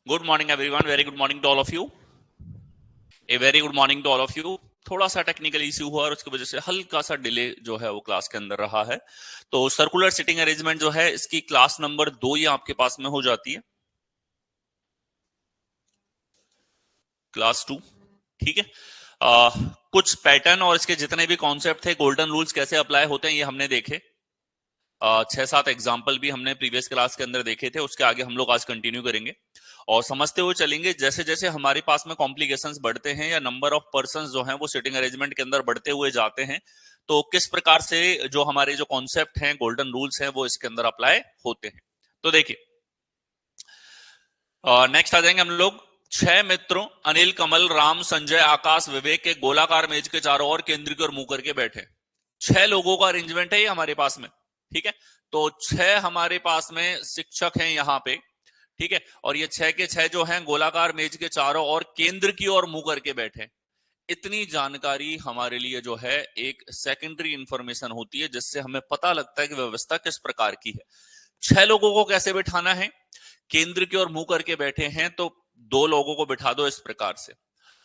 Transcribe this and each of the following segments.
Good morning everyone, very good morning to all of you. A very good morning to all of you. थोड़ा सा technical issue हुआ और उसकी वजह से हल्का सा डिले जो है वो क्लास के अंदर रहा है। तो सर्कुलर सिटिंग अरेंजमेंट जो है इसकी क्लास नंबर 2 ये आपके पास में हो जाती है, क्लास 2। ठीक है। कुछ पैटर्न और इसके जितने भी कॉन्सेप्ट थे, गोल्डन रूल्स कैसे अप्लाई होते हैं, ये हमने देखे। 6-7 एग्जाम्पल भी हमने प्रीवियस क्लास के अंदर देखे थे, उसके आगे हम लोग आज कंटिन्यू करेंगे और समझते हुए चलेंगे। जैसे जैसे हमारे पास में कॉम्प्लिकेशंस बढ़ते हैं या नंबर ऑफ पर्संस जो हैं वो सिटिंग अरेंजमेंट के अंदर बढ़ते हुए जाते हैं, तो किस प्रकार से जो हमारे जो कॉन्सेप्ट हैं, गोल्डन रूल्स हैं, वो इसके अंदर अप्लाई होते हैं। तो देखिए, नेक्स्ट आ जाएंगे हम लोग। 6 मित्रों अनिल, कमल, राम, संजय, आकाश, विवेक के गोलाकार मेज के चारों ओर केंद्र की ओर मुंह करके बैठे। 6 लोगों का अरेंजमेंट है ये हमारे पास में। ठीक है, तो 6 हमारे पास में शिक्षक हैं यहां पे। ठीक है, और ये 6 के 6 जो हैं गोलाकार मेज के चारों ओर केंद्र की ओर मुंह करके बैठे। इतनी जानकारी हमारे लिए जो है एक सेकेंडरी इंफॉर्मेशन होती है, जिससे हमें पता लगता है कि व्यवस्था किस प्रकार की है। 6 लोगों को कैसे बिठाना है? केंद्र की ओर मुंह करके बैठे हैं तो 2 लोगों को बिठा दो इस प्रकार से,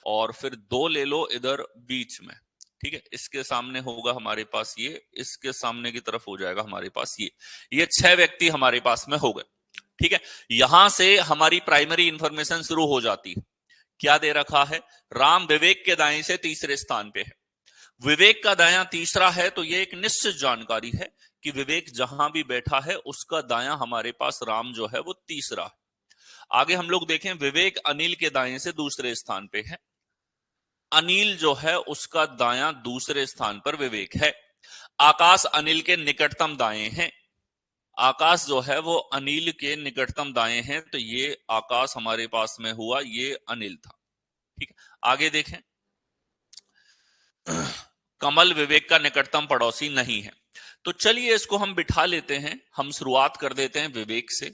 और फिर 2 ले लो इधर बीच में। ठीक है, इसके सामने होगा हमारे पास ये, इसके सामने की तरफ हो जाएगा हमारे पास ये 6 व्यक्ति हमारे पास में हो गए। ठीक है, यहां से हमारी प्राइमरी इंफॉर्मेशन शुरू हो जाती है। क्या दे रखा है? राम विवेक के दाएं से तीसरे स्थान पे है, विवेक का दायां तीसरा है, तो ये एक निश्चित जानकारी है कि विवेक जहां भी बैठा है उसका दायां हमारे पास राम जो है वो तीसरा है। आगे हम लोग देखें, विवेक अनिल के दाएं से दूसरे स्थान पे है, अनिल जो है उसका दायां दूसरे स्थान पर विवेक है। आकाश अनिल के निकटतम दाएं हैं, आकाश जो है वो अनिल के निकटतम दाएं हैं, तो ये आकाश हमारे पास में हुआ, ये अनिल था। ठीक है, आगे देखें, कमल विवेक का निकटतम पड़ोसी नहीं है। तो चलिए इसको हम बिठा लेते हैं। हम शुरुआत कर देते हैं विवेक से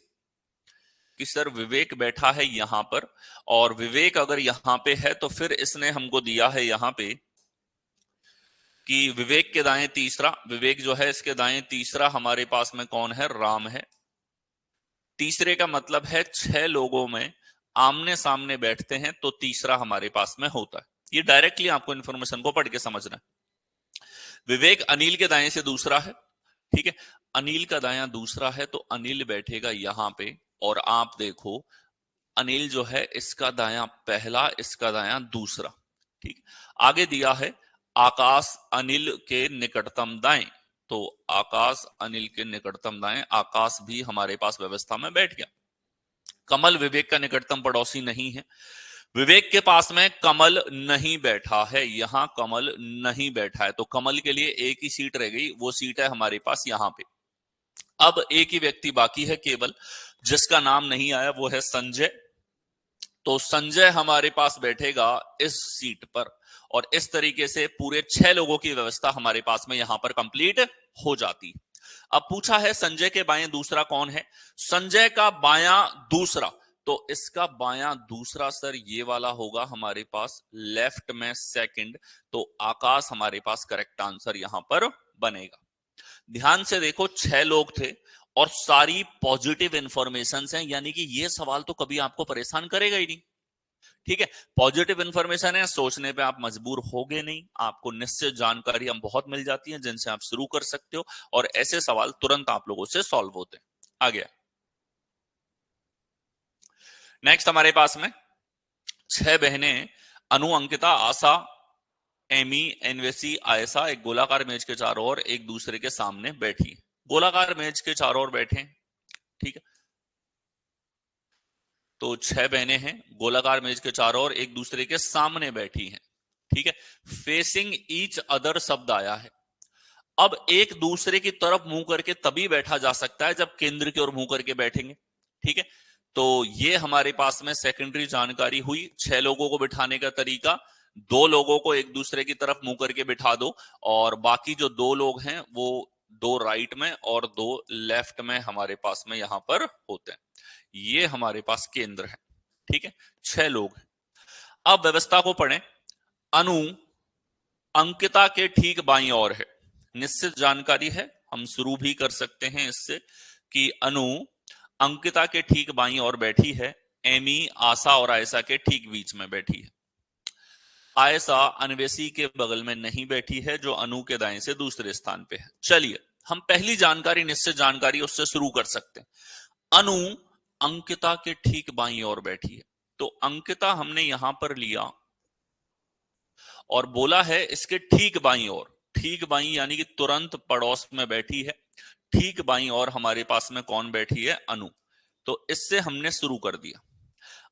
कि सर विवेक बैठा है यहां पर, और विवेक अगर यहां पे है तो फिर इसने हमको दिया है यहां पे कि विवेक के दाएं तीसरा, विवेक जो है इसके दाएं तीसरा हमारे पास में कौन है? राम है। तीसरे का मतलब है 6 लोगों में आमने सामने बैठते हैं तो तीसरा हमारे पास में होता है। ये डायरेक्टली आपको इंफॉर्मेशन को पढ़ के समझना है। विवेक अनिल के दाएं से दूसरा है। ठीक है, अनिल का दायां दूसरा है तो अनिल बैठेगा यहां पे, और आप देखो अनिल जो है इसका दायां पहला, इसका दायां दूसरा। ठीक, आगे दिया है आकाश अनिल के निकटतम दाएं, तो आकाश अनिल के निकटतम दाएं, आकाश भी हमारे पास व्यवस्था में बैठ गया। कमल विवेक का निकटतम पड़ोसी नहीं है, विवेक के पास में कमल नहीं बैठा है, यहां कमल नहीं बैठा है, तो कमल के लिए एक ही सीट रह गई, वो सीट है हमारे पास यहां पे। अब एक ही व्यक्ति बाकी है केवल, जिसका नाम नहीं आया, वो है संजय। तो संजय हमारे पास बैठेगा इस सीट पर, और इस तरीके से पूरे 6 लोगों की व्यवस्था हमारे पास में यहां पर कंप्लीट हो जाती है। अब पूछा है संजय के बाएं दूसरा कौन है? संजय का बायां दूसरा, तो इसका बायां दूसरा सर ये वाला होगा हमारे पास लेफ्ट में सेकंड, तो आकाश हमारे पास करेक्ट आंसर यहां पर बनेगा। ध्यान से देखो, 6 लोग थे और सारी पॉजिटिव इंफॉर्मेशन हैं, यानी कि ये सवाल तो कभी आपको परेशान करेगा ही नहीं। ठीक है, पॉजिटिव इंफॉर्मेशन है, सोचने पे आप मजबूर होगे नहीं, आपको निश्चित जानकारी हम बहुत मिल जाती है जिनसे आप शुरू कर सकते हो, और ऐसे सवाल तुरंत आप लोगों से सॉल्व होते हैं। आ गया नेक्स्ट हमारे पास में 6 बहनें अनु, अंकिता, आशा, एमी, एनवेसी, आयसा एक गोलाकार मेज के चारों ओर एक दूसरे के सामने बैठी। गोलाकार मेज के चारों ओर बैठे। ठीक है, तो 6 बहनें हैं, गोलाकार मेज के चारों ओर एक दूसरे के सामने बैठी हैं। ठीक है, फेसिंग ईच अदर शब्द आया है। अब एक दूसरे की तरफ मुंह करके तभी बैठा जा सकता है जब केंद्र की ओर मुंह करके बैठेंगे। ठीक है, तो ये हमारे पास में सेकेंडरी जानकारी हुई। 6 लोगों को बिठाने का तरीका, 2 लोगों को एक दूसरे की तरफ मुंह करके बिठा दो, और बाकी जो 2 लोग हैं वो 2 राइट में और 2 लेफ्ट में हमारे पास में यहां पर होते हैं। ये हमारे पास केंद्र है। ठीक है, 6 लोग हैं। अब व्यवस्था को पढ़ें। अनु अंकिता के ठीक बाईं ओर है, निश्चित जानकारी है, हम शुरू भी कर सकते हैं इससे कि अनु अंकिता के ठीक बाईं ओर बैठी है। एमी आशा और आयशा के ठीक बीच में बैठी है। आयशा अन्वेषी के बगल में नहीं बैठी है, जो अनु के दाएं से दूसरे स्थान पे है। चलिए हम पहली जानकारी, निश्चित जानकारी, उससे शुरू कर सकते हैं। अनु अंकिता के ठीक बाईं ओर बैठी है, तो अंकिता हमने यहां पर लिया और बोला है इसके ठीक बाईं ओर। ठीक बाईं यानी कि तुरंत पड़ोस में बैठी है। ठीक बाईं ओर हमारे पास में कौन बैठी है? अनु। तो इससे हमने शुरू कर दिया।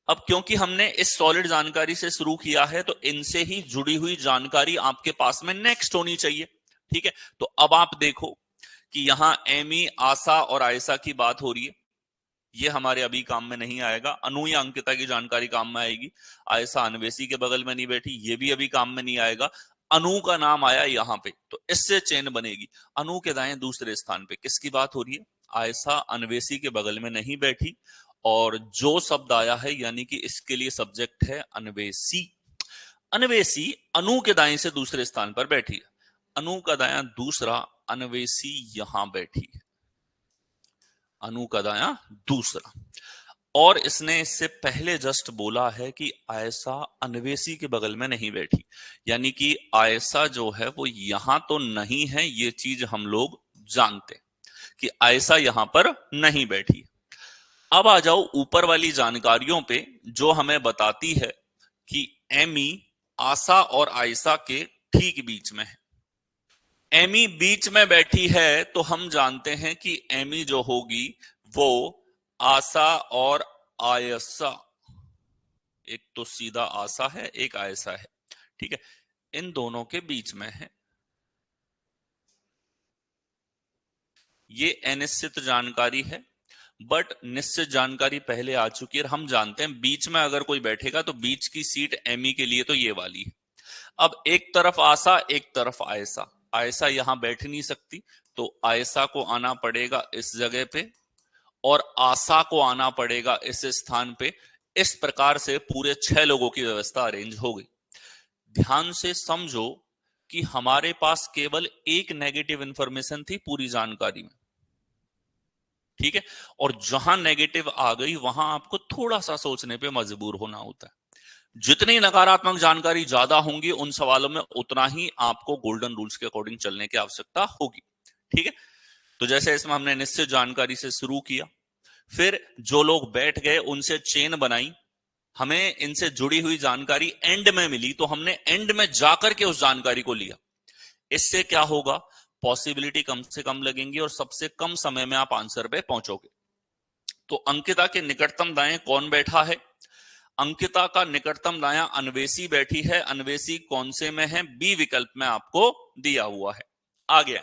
अब क्योंकि हमने इस सॉलिड जानकारी से शुरू किया है, तो इनसे ही जुड़ी हुई जानकारी आपके पास में नेक्स्ट होनी चाहिए। ठीक है, तो अब आप देखो कि यहां एमी, आशा और आयशा की बात हो रही है। ये हमारे अभी काम में नहीं आएगा। अनु या अंकिता की जानकारी काम में आएगी। आयशा अन्वेषी के बगल में नहीं बैठी, ये भी अभी काम में नहीं आएगा। अनु का नाम आया यहां पे, तो इससे चेन बनेगी। अनु के दाएं दूसरे स्थान पे किसकी बात हो रही है? आयशा अन्वेषी के बगल में नहीं बैठी, और जो शब्द आया है यानी कि इसके लिए सब्जेक्ट है अन्वेषी। अन्वेषी अनु के दाएं से दूसरे स्थान पर बैठी है। अनु का दायां दूसरा, अन्वेषी यहां बैठी है। अनु का दायां दूसरा, और इसने इससे पहले जस्ट बोला है कि आयशा अन्वेषी के बगल में नहीं बैठी, यानी कि आयशा जो है वो यहां तो नहीं है। ये चीज हम लोग जानते कि आयशा यहां पर नहीं बैठी। अब आ जाओ ऊपर वाली जानकारियों पे, जो हमें बताती है कि एमी आशा और आयशा के ठीक बीच में है। एमी बीच में बैठी है, तो हम जानते हैं कि एमी जो होगी वो आशा और आयशा, एक तो सीधा आशा है, एक आयशा है, ठीक है, इन दोनों के बीच में है। ये अनिश्चित जानकारी है, बट निश्चित जानकारी पहले आ चुकी है। हम जानते हैं बीच में अगर कोई बैठेगा तो बीच की सीट एमी के लिए तो ये वाली है। अब एक तरफ आशा, एक तरफ आयशा। आयशा यहां बैठ नहीं सकती, तो आयशा को आना पड़ेगा इस जगह पे, और आशा को आना पड़ेगा इस स्थान पे। इस प्रकार से पूरे 6 लोगों की व्यवस्था अरेंज हो गई। ध्यान से समझो कि हमारे पास केवल एक नेगेटिव इंफॉर्मेशन थी पूरी जानकारी में, ठीक है, और जहां नेगेटिव आ गई वहां आपको थोड़ा सा सोचने पे मजबूर होना होता है। जितनी नकारात्मक जानकारी ज्यादा होंगी, उन सवालों में उतना ही आपको गोल्डन रूल्स के अकॉर्डिंग चलने की आवश्यकता होगी। ठीक है, तो जैसे इसमें हमने निश्चित जानकारी से शुरू किया, फिर जो लोग बैठ गए उनसे चेन बनाई, हमें इनसे जुड़ी हुई जानकारी एंड में मिली, तो हमने एंड में जाकर के उस जानकारी को लिया। इससे क्या होगा? पॉसिबिलिटी कम से कम लगेंगी और सबसे कम समय में आप आंसर पे पहुंचोगे। तो अंकिता के निकटतम दाएं कौन बैठा है? अंकिता का निकटतम दायां अन्वेषी बैठी है। अन्वेषी कौन से में है? बी विकल्प में आपको दिया हुआ है। आ गया।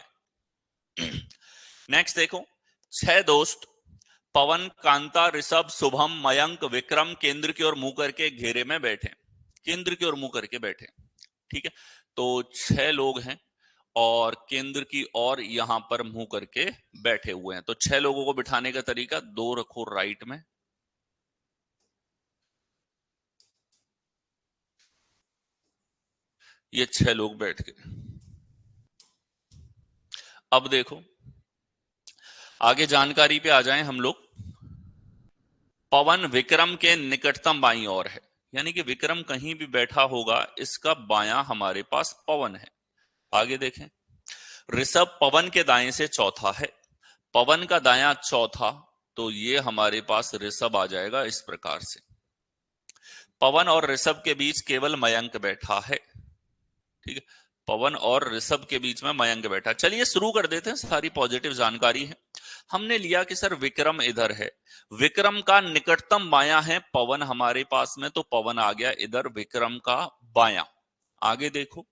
नेक्स्ट देखो, 6 दोस्त पवन, कांता, ऋषभ, शुभम, मयंक, विक्रम केंद्र की ओर मुंह करके घेरे में बैठे, केंद्र की ओर मुंह करके बैठे। ठीक है, तो 6 लोग हैं और केंद्र की ओर यहां पर मुंह करके बैठे हुए हैं। तो 6 लोगों को बिठाने का तरीका, 2 रखो राइट में, ये 6 लोग बैठ गए। अब देखो आगे जानकारी पे आ जाएं हम लोग। पवन विक्रम के निकटतम बाईं ओर है, यानी कि विक्रम कहीं भी बैठा होगा, इसका बायां हमारे पास पवन है। आगे देखें, ऋषभ पवन के दाएं से चौथा है। पवन का दायां चौथा, तो ये हमारे पास ऋषभ आ जाएगा इस प्रकार से। पवन और ऋषभ के बीच केवल मयंक बैठा है। ठीक है, पवन और ऋषभ के बीच में मयंक बैठा। चलिए शुरू कर देते हैं, सारी पॉजिटिव जानकारी है। हमने लिया कि सर विक्रम इधर है, विक्रम का निकटतम बायां है पवन हमारे पास में, तो पवन आ गया इधर विक्रम का बायां। आगे देखो,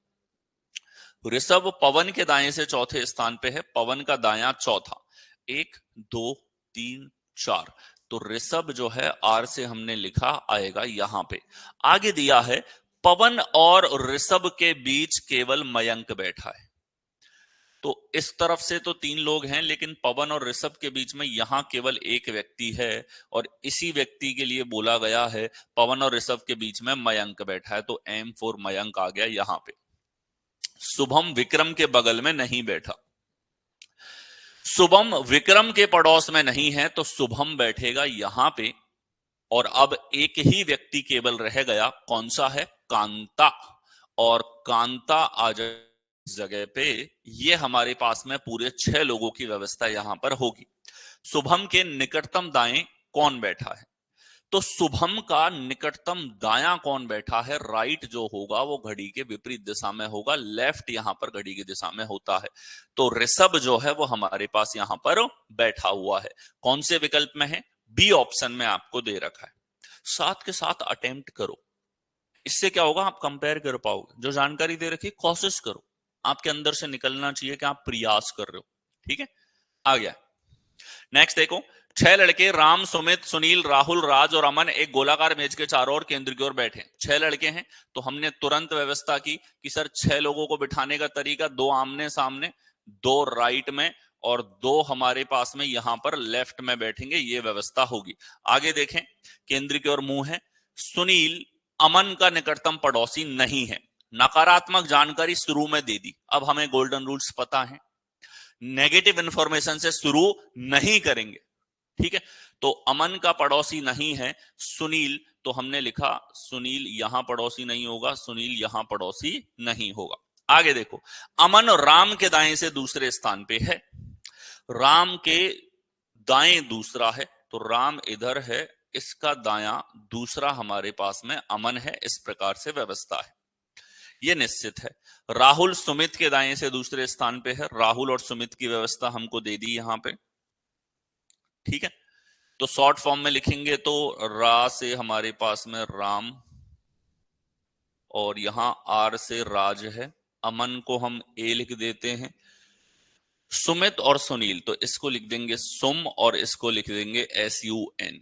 ऋषभ पवन के दाएं से चौथे स्थान पे है, पवन का दायां चौथा, 1 2 3 4, तो ऋषभ जो है आर से हमने लिखा आएगा यहां पे। आगे दिया है पवन और ऋषभ के बीच केवल मयंक बैठा है, तो इस तरफ से तो 3 लोग हैं, लेकिन पवन और ऋषभ के बीच में यहां केवल एक व्यक्ति है, और इसी व्यक्ति के लिए बोला गया है पवन और ऋषभ के बीच में मयंक बैठा है, तो एम फॉर मयंक आ गया यहां पे। शुभम विक्रम के बगल में नहीं बैठा, शुभम विक्रम के पड़ोस में नहीं है, तो शुभम बैठेगा यहां पे, और अब एक ही व्यक्ति केवल रह गया, कौन सा है? कांता। और कांता आ जाए जगह पे, ये हमारे पास में पूरे 6 लोगों की व्यवस्था यहां पर होगी। शुभम के निकटतम दाएं कौन बैठा है? तो शुभम का निकटतम दायां कौन बैठा है? राइट जो होगा वो घड़ी के विपरीत दिशा में होगा, लेफ्ट यहां पर घड़ी की दिशा में होता है। तो ऋषभ जो है वो हमारे पास यहां पर बैठा हुआ है। कौन से विकल्प में है? बी ऑप्शन में आपको दे रखा है। साथ के साथ अटेम्प्ट करो, इससे क्या होगा, आप कंपेयर कर पाओगे। जो जानकारी दे रखी कोशिश करो, आपके अंदर से निकलना चाहिए कि आप प्रयास कर रहे हो। ठीक है, आ गया। नेक्स्ट देखो, 6 लड़के राम, सुमित, सुनील, राहुल, राज और अमन एक गोलाकार मेज के चारों ओर केंद्र की ओर बैठे। 6 लड़के हैं, तो हमने तुरंत व्यवस्था की कि सर 6 लोगों को बिठाने का तरीका, 2 आमने सामने, 2 राइट में और 2 हमारे पास में यहां पर लेफ्ट में बैठेंगे, ये व्यवस्था होगी। आगे देखें, केंद्र की ओर मुंह है। सुनील अमन का निकटतम पड़ोसी नहीं है। नकारात्मक जानकारी शुरू में दे दी। अब हमें गोल्डन रूल्स पता है, नेगेटिव इंफॉर्मेशन से शुरू नहीं करेंगे। ठीक है, तो अमन का पड़ोसी नहीं है सुनील, तो हमने लिखा सुनील यहां पड़ोसी नहीं होगा, सुनील यहां पड़ोसी नहीं होगा। आगे देखो, अमन राम के दाएं से दूसरे स्थान पे है। राम के दाएं दूसरा है, तो राम इधर है, इसका दायां दूसरा हमारे पास में अमन है। इस प्रकार से व्यवस्था है, ये निश्चित है। राहुल सुमित के दाएं से दूसरे स्थान पे है। राहुल और सुमित की व्यवस्था हमको दे दी यहां पे। ठीक है, तो शॉर्ट फॉर्म में लिखेंगे तो रा से हमारे पास में राम और यहां आर से राज है। अमन को हम ए लिख देते हैं। सुमित और सुनील, तो इसको लिख देंगे सुम और इसको लिख देंगे SUN।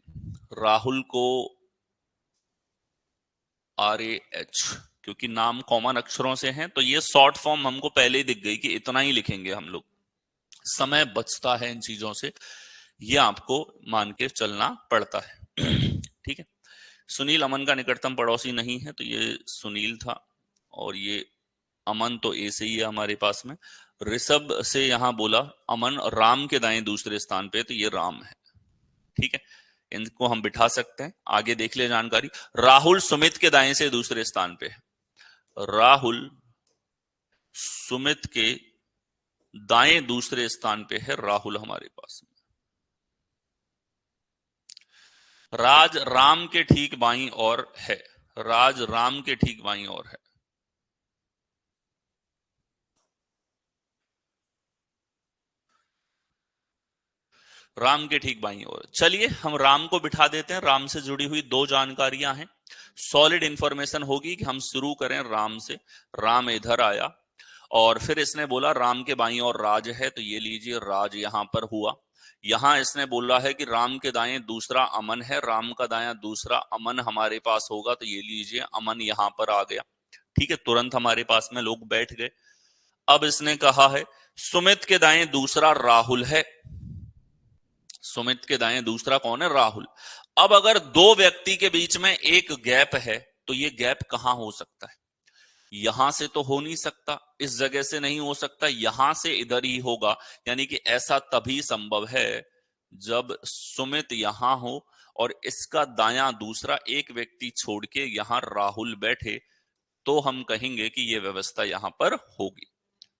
राहुल को RAH, क्योंकि नाम कॉमन अक्षरों से हैं, तो ये शॉर्ट फॉर्म हमको पहले ही दिख गई कि इतना ही लिखेंगे हम लोग। समय बचता है इन चीजों से, ये आपको मान के चलना पड़ता है। ठीक है, सुनील अमन का निकटतम पड़ोसी नहीं है, तो ये सुनील था और ये अमन तो ए से ही है हमारे पास में। ऋषभ से यहां बोला अमन राम के दाएं दूसरे स्थान पे, तो ये राम है। ठीक है, इनको हम बिठा सकते हैं। आगे देख ले जानकारी, राहुल सुमित के दाएं से दूसरे स्थान पे है। राहुल सुमित के दाएं दूसरे स्थान पे है राहुल हमारे पास में। राज राम के ठीक बाईं ओर है। राज राम के ठीक बाईं ओर है। राम के ठीक बाईं ओर। चलिए हम राम को बिठा देते हैं। राम से जुड़ी हुई 2 जानकारियां हैं, सॉलिड इंफॉर्मेशन होगी कि हम शुरू करें राम से। राम इधर आया और फिर इसने बोला राम के बाईं ओर राज है, तो ये लीजिए राज यहां पर हुआ। यहां इसने बोला है कि राम के दाएं दूसरा अमन है, राम का दायां दूसरा अमन हमारे पास होगा, तो ये लीजिए अमन यहां पर आ गया। ठीक है, तुरंत हमारे पास में लोग बैठ गए। अब इसने कहा है सुमित के दाएं दूसरा राहुल है। सुमित के दाएं दूसरा कौन है? राहुल। अब अगर 2 व्यक्ति के बीच में एक गैप है, तो ये गैप कहां हो सकता है? यहां से तो हो नहीं सकता, इस जगह से नहीं हो सकता, यहां से इधर ही होगा। यानी कि ऐसा तभी संभव है जब सुमित यहां हो और इसका दायां दूसरा एक व्यक्ति छोड़ के यहां राहुल बैठे, तो हम कहेंगे कि यह व्यवस्था यहां पर होगी।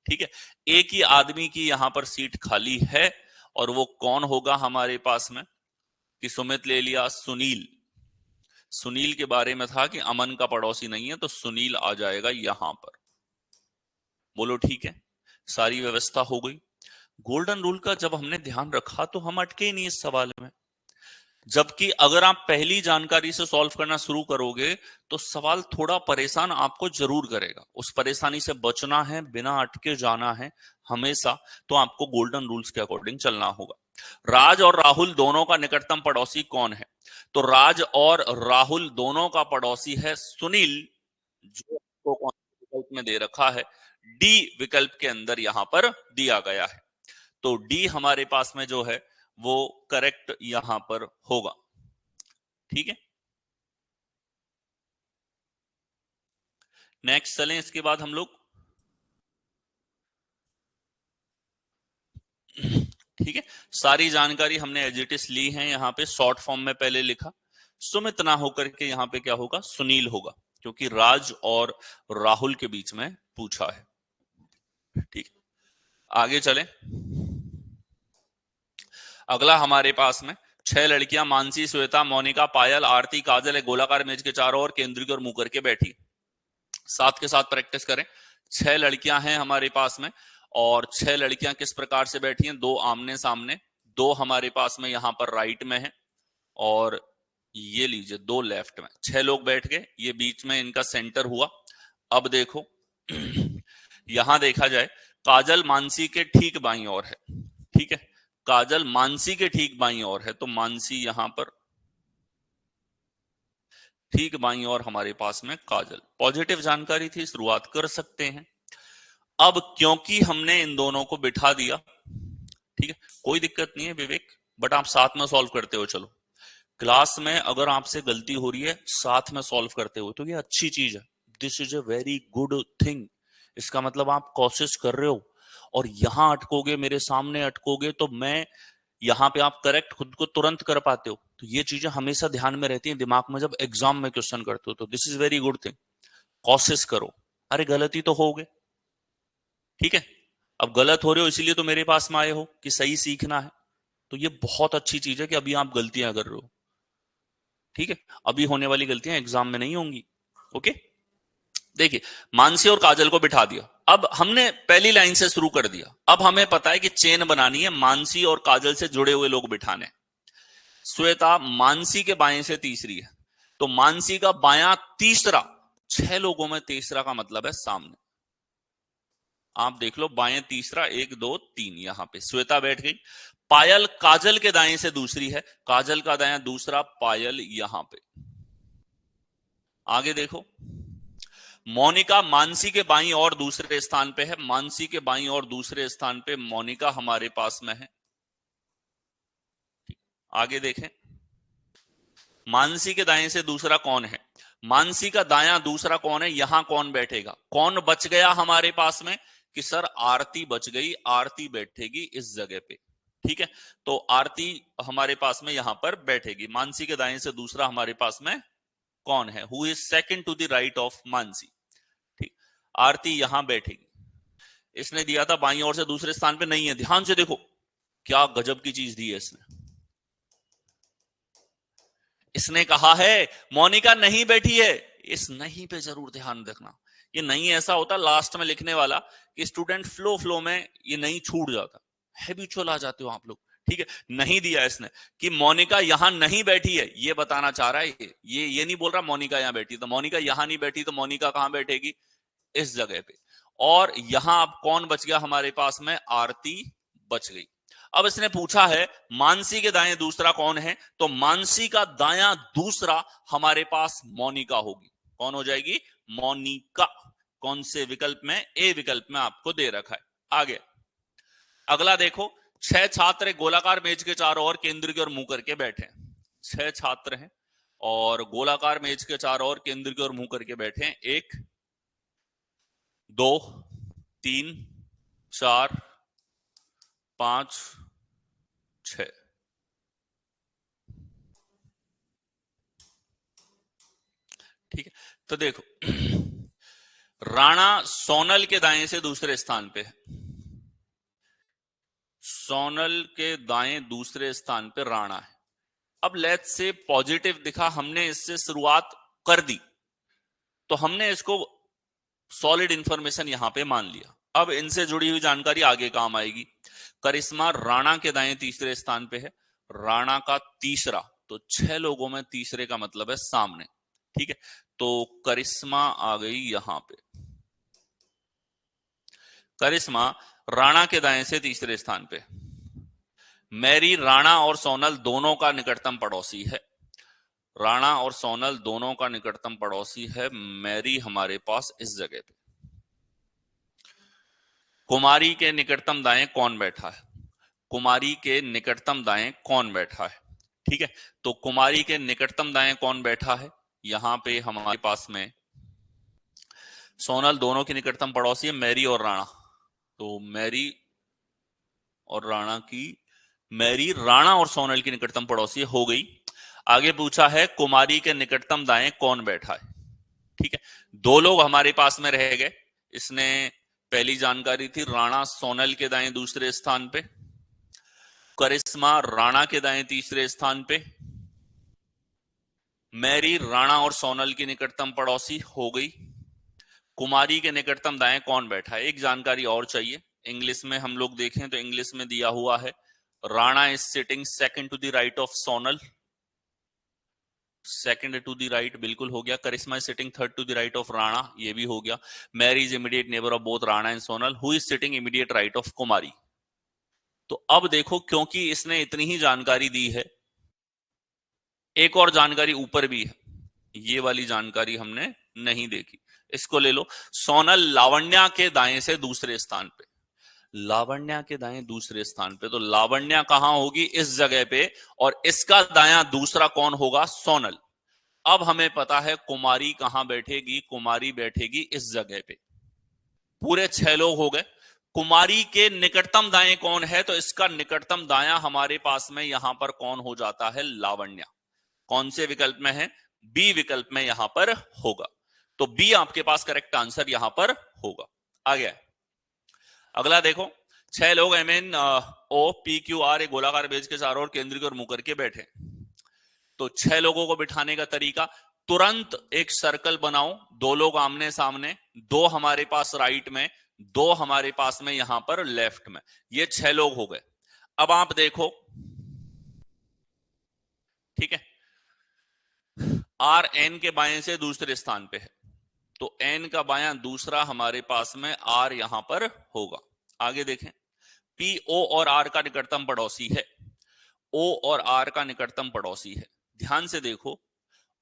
ठीक है, एक ही आदमी की यहां पर सीट खाली है और वो कौन होगा हमारे पास में? कि सुमित ले लिया सुनील। सुनील के बारे में था कि अमन का पड़ोसी नहीं है, तो सुनील आ जाएगा यहां पर। बोलो ठीक है, सारी व्यवस्था हो गई। गोल्डन रूल का जब हमने ध्यान रखा तो हम अटके ही नहीं इस सवाल में। जबकि अगर आप पहली जानकारी से सॉल्व करना शुरू करोगे तो सवाल थोड़ा परेशान आपको जरूर करेगा। उस परेशानी से बचना है, बिना अटके जाना है हमेशा, तो आपको गोल्डन रूल्स के अकॉर्डिंग चलना होगा। राज और राहुल दोनों का निकटतम पड़ोसी कौन है? तो राज और राहुल दोनों का पड़ोसी है सुनील, जो आपको कौन से विकल्प में दे रखा है? डी विकल्प के अंदर यहां पर दिया गया है। तो डी हमारे पास में जो है वो करेक्ट यहां पर होगा। ठीक है, नेक्स्ट चलें इसके बाद हम लोग। ठीक है, सारी जानकारी हमने एज इट इज ली है, यहां पे शॉर्ट फॉर्म में पहले लिखा। सुमित ना होकर के यहां पे क्या होगा, सुनील होगा, क्योंकि राज और राहुल के बीच में पूछा है। ठीक, आगे चलें। अगला हमारे पास में 6 लड़कियां मानसी, श्वेता, मोनिका, पायल, आरती, काजल एक गोलाकार मेज के चारों ओर केंद्रीय और मुंह करके बैठी। साथ के साथ प्रैक्टिस करें। 6 लड़कियां हैं हमारे पास में, और 6 लड़कियां किस प्रकार से बैठी हैं, 2 आमने सामने, 2 हमारे पास में यहां पर राइट में है, और ये लीजिए 2 लेफ्ट में। 6 लोग बैठ गए, ये बीच में इनका सेंटर हुआ। अब देखो यहां देखा जाए, काजल मानसी के ठीक बाईं ओर है। ठीक है, काजल मानसी के ठीक बाईं ओर है, तो मानसी यहां पर ठीक बाईं ओर हमारे पास में काजल। पॉजिटिव जानकारी थी, शुरुआत कर सकते हैं। अब क्योंकि हमने इन दोनों को बिठा दिया, ठीक है, कोई दिक्कत नहीं है विवेक, बट आप साथ में सॉल्व करते हो। चलो, क्लास में अगर आपसे गलती हो रही है साथ में सॉल्व करते हो तो ये अच्छी चीज है, this is a very good thing. इसका मतलब आप कोशिश कर रहे हो, और यहां अटकोगे, मेरे सामने अटकोगे, तो मैं यहां पे आप करेक्ट खुद को तुरंत कर पाते हो। तो ये चीजें हमेशा ध्यान में रहती हैं दिमाग में जब एग्जाम में क्वेश्चन करते हो, तो this is very good thing. कोशिश करो, अरे गलती तो हो गए, ठीक है, अब गलत हो रहे हो इसीलिए तो मेरे पास में आए हो कि सही सीखना है। तो ये बहुत अच्छी चीज है कि अभी आप गलतियां कर रहे हो, ठीक है, अभी होने वाली गलतियां एग्जाम में नहीं होंगी। ओके, देखिए, मानसी और काजल को बिठा दिया। अब हमने पहली लाइन से शुरू कर दिया। अब हमें पता है कि चेन बनानी है, मानसी और काजल से जुड़े हुए लोग बिठाने। श्वेता मानसी के बाएं से तीसरी है, तो मानसी का बायां तीसरा, 6 लोगों में तीसरा का मतलब है सामने। आप देख लो, बाएं तीसरा, 1 2 3, यहां पे श्वेता बैठ गई। पायल काजल के दाएं से दूसरी है, काजल का दायां दूसरा, पायल यहां पे। आगे देखो, मोनिका मानसी के बाईं और दूसरे स्थान पे है, मानसी के बाईं और दूसरे स्थान पे मोनिका हमारे पास में है। आगे देखें, मानसी के दाएं से दूसरा कौन है, मानसी का दायां दूसरा कौन है, यहां कौन बैठेगा, कौन बच गया हमारे पास में, कि सर आरती बच गई, आरती बैठेगी इस जगह पे। ठीक है, तो आरती हमारे पास में यहां पर बैठेगी। मानसी के दाएं से दूसरा हमारे पास में कौन है, who is second to the right of Mansi. ठीक, आरती यहां बैठेगी। इसने दिया था बाईं ओर से दूसरे स्थान पे, नहीं है, ध्यान से देखो क्या गजब की चीज दी है इसने। इसने कहा है मोनिका नहीं बैठी है, इस नहीं पे जरूर ध्यान रखना। ये नहीं ऐसा होता लास्ट में लिखने वाला कि स्टूडेंट फ्लो फ्लो में ये नहीं छूट जाता, हैबिचुअल आ जाते हो आप लोग। ठीक है, नहीं दिया इसने कि मोनिका यहां नहीं बैठी है, ये बताना चाह रहा है। ये नहीं बोल रहा मोनिका यहां बैठी, तो मोनिका यहां नहीं बैठी तो मोनिका कहां बैठेगी, इस जगह पे। और यहां अब कौन बच गया हमारे पास में, आरती बच गई। अब इसने पूछा है मानसी के दाएं दूसरा कौन है, तो मानसी का दायां दूसरा हमारे पास मोनिका होगी। कौन हो जाएगी, मोनिका। कौन से विकल्प में, ए विकल्प में आपको दे रखा है। आगे अगला देखो, 6 छात्र गोलाकार मेज के चारों ओर केंद्र की ओर मुंह करके बैठे। 6 छात्र हैं और गोलाकार मेज के चारों ओर केंद्र की ओर मुंह करके बैठे हैं। 1 2 3 4 5 6। ठीक है, तो देखो राणा सोनल के दाएं से दूसरे स्थान पे है, सोनल के दाएं दूसरे स्थान पे राणा है। अब लेट्स से पॉजिटिव दिखा, हमने इससे शुरुआत कर दी, तो हमने इसको सॉलिड इंफॉर्मेशन यहां पे मान लिया। अब इनसे जुड़ी हुई जानकारी आगे काम आएगी। करिश्मा राणा के दाएं तीसरे स्थान पे है, राणा का तीसरा, तो 6 लोगों में तीसरे का मतलब है सामने। ठीक है, तो करिश्मा आ गई यहां पे। करिश्मा राणा के दाएं से तीसरे स्थान पे। मैरी राणा और सोनल दोनों का निकटतम पड़ोसी है, राणा और सोनल दोनों का निकटतम पड़ोसी है। मैरी हमारे पास इस जगह पे। कुमारी के निकटतम दाएं कौन बैठा है, कुमारी के निकटतम दाएं कौन बैठा है। ठीक है, तो कुमारी के निकटतम दाएं कौन बैठा है, यहां पे हमारे पास में सोनल दोनों की निकटतम पड़ोसी है, मैरी और राणा। तो मैरी और राणा की, मैरी राणा और सोनल की निकटतम पड़ोसी हो गई। आगे पूछा है कुमारी के निकटतम दाएं कौन बैठा है। ठीक है, दो लोग हमारे पास में रह गए। इसने पहली जानकारी थी राणा सोनल के दाएं दूसरे स्थान पे, करिश्मा राणा के दाएं तीसरे स्थान पे, मैरी राणा और सोनल की निकटतम पड़ोसी हो गई। कुमारी के निकटतम दाएं कौन बैठा है, एक जानकारी और चाहिए। इंग्लिश में हम लोग देखें तो इंग्लिश में दिया हुआ है Rana is sitting second to the right of Sonal, second to the right बिल्कुल हो गया। Karishma is sitting third to the right of Rana, ये भी हो गया। Mary is immediate neighbour of both Rana and Sonal, who is sitting immediate right of Kumari. तो अब देखो, क्योंकि इसने इतनी ही जानकारी दी है, एक और जानकारी ऊपर भी है, ये वाली जानकारी हमने नहीं देखी, इसको ले लो। सोनल लावण्या के दाएं से दूसरे स्थान पे, लावण्या के दाएं दूसरे स्थान पे, तो लावण्या कहां होगी, इस जगह पे, और इसका दायां दूसरा कौन होगा, सोनल। अब हमें पता है कुमारी कहां बैठेगी, कुमारी बैठेगी इस जगह पे। पूरे 6 लोग हो गए। कुमारी के निकटतम दाएं कौन है, तो इसका निकटतम दायां हमारे पास में यहां पर कौन हो जाता है, लावण्या। कौन से विकल्प में है, बी विकल्प में यहां पर होगा। तो बी आपके पास करेक्ट आंसर यहां पर होगा। आ गया। अगला देखो, 6 लोग M N O P Q R एक गोलाकार बेंच के चारों ओर केंद्र की ओर मुंह करके बैठे। तो 6 लोगों को बिठाने का तरीका, तुरंत एक सर्कल बनाओ, 2 लोग आमने सामने, 2 हमारे पास राइट में, 2 हमारे पास में यहां पर लेफ्ट में, ये 6 लोग हो गए। अब आप देखो, ठीक है, आर एन के बाएं से दूसरे स्थान पे है, तो एन का बायां दूसरा हमारे पास में आर यहां पर होगा। आगे देखें, पी ओ और आर का निकटतम पड़ोसी है, ओ और आर का निकटतम पड़ोसी है। ध्यान से देखो,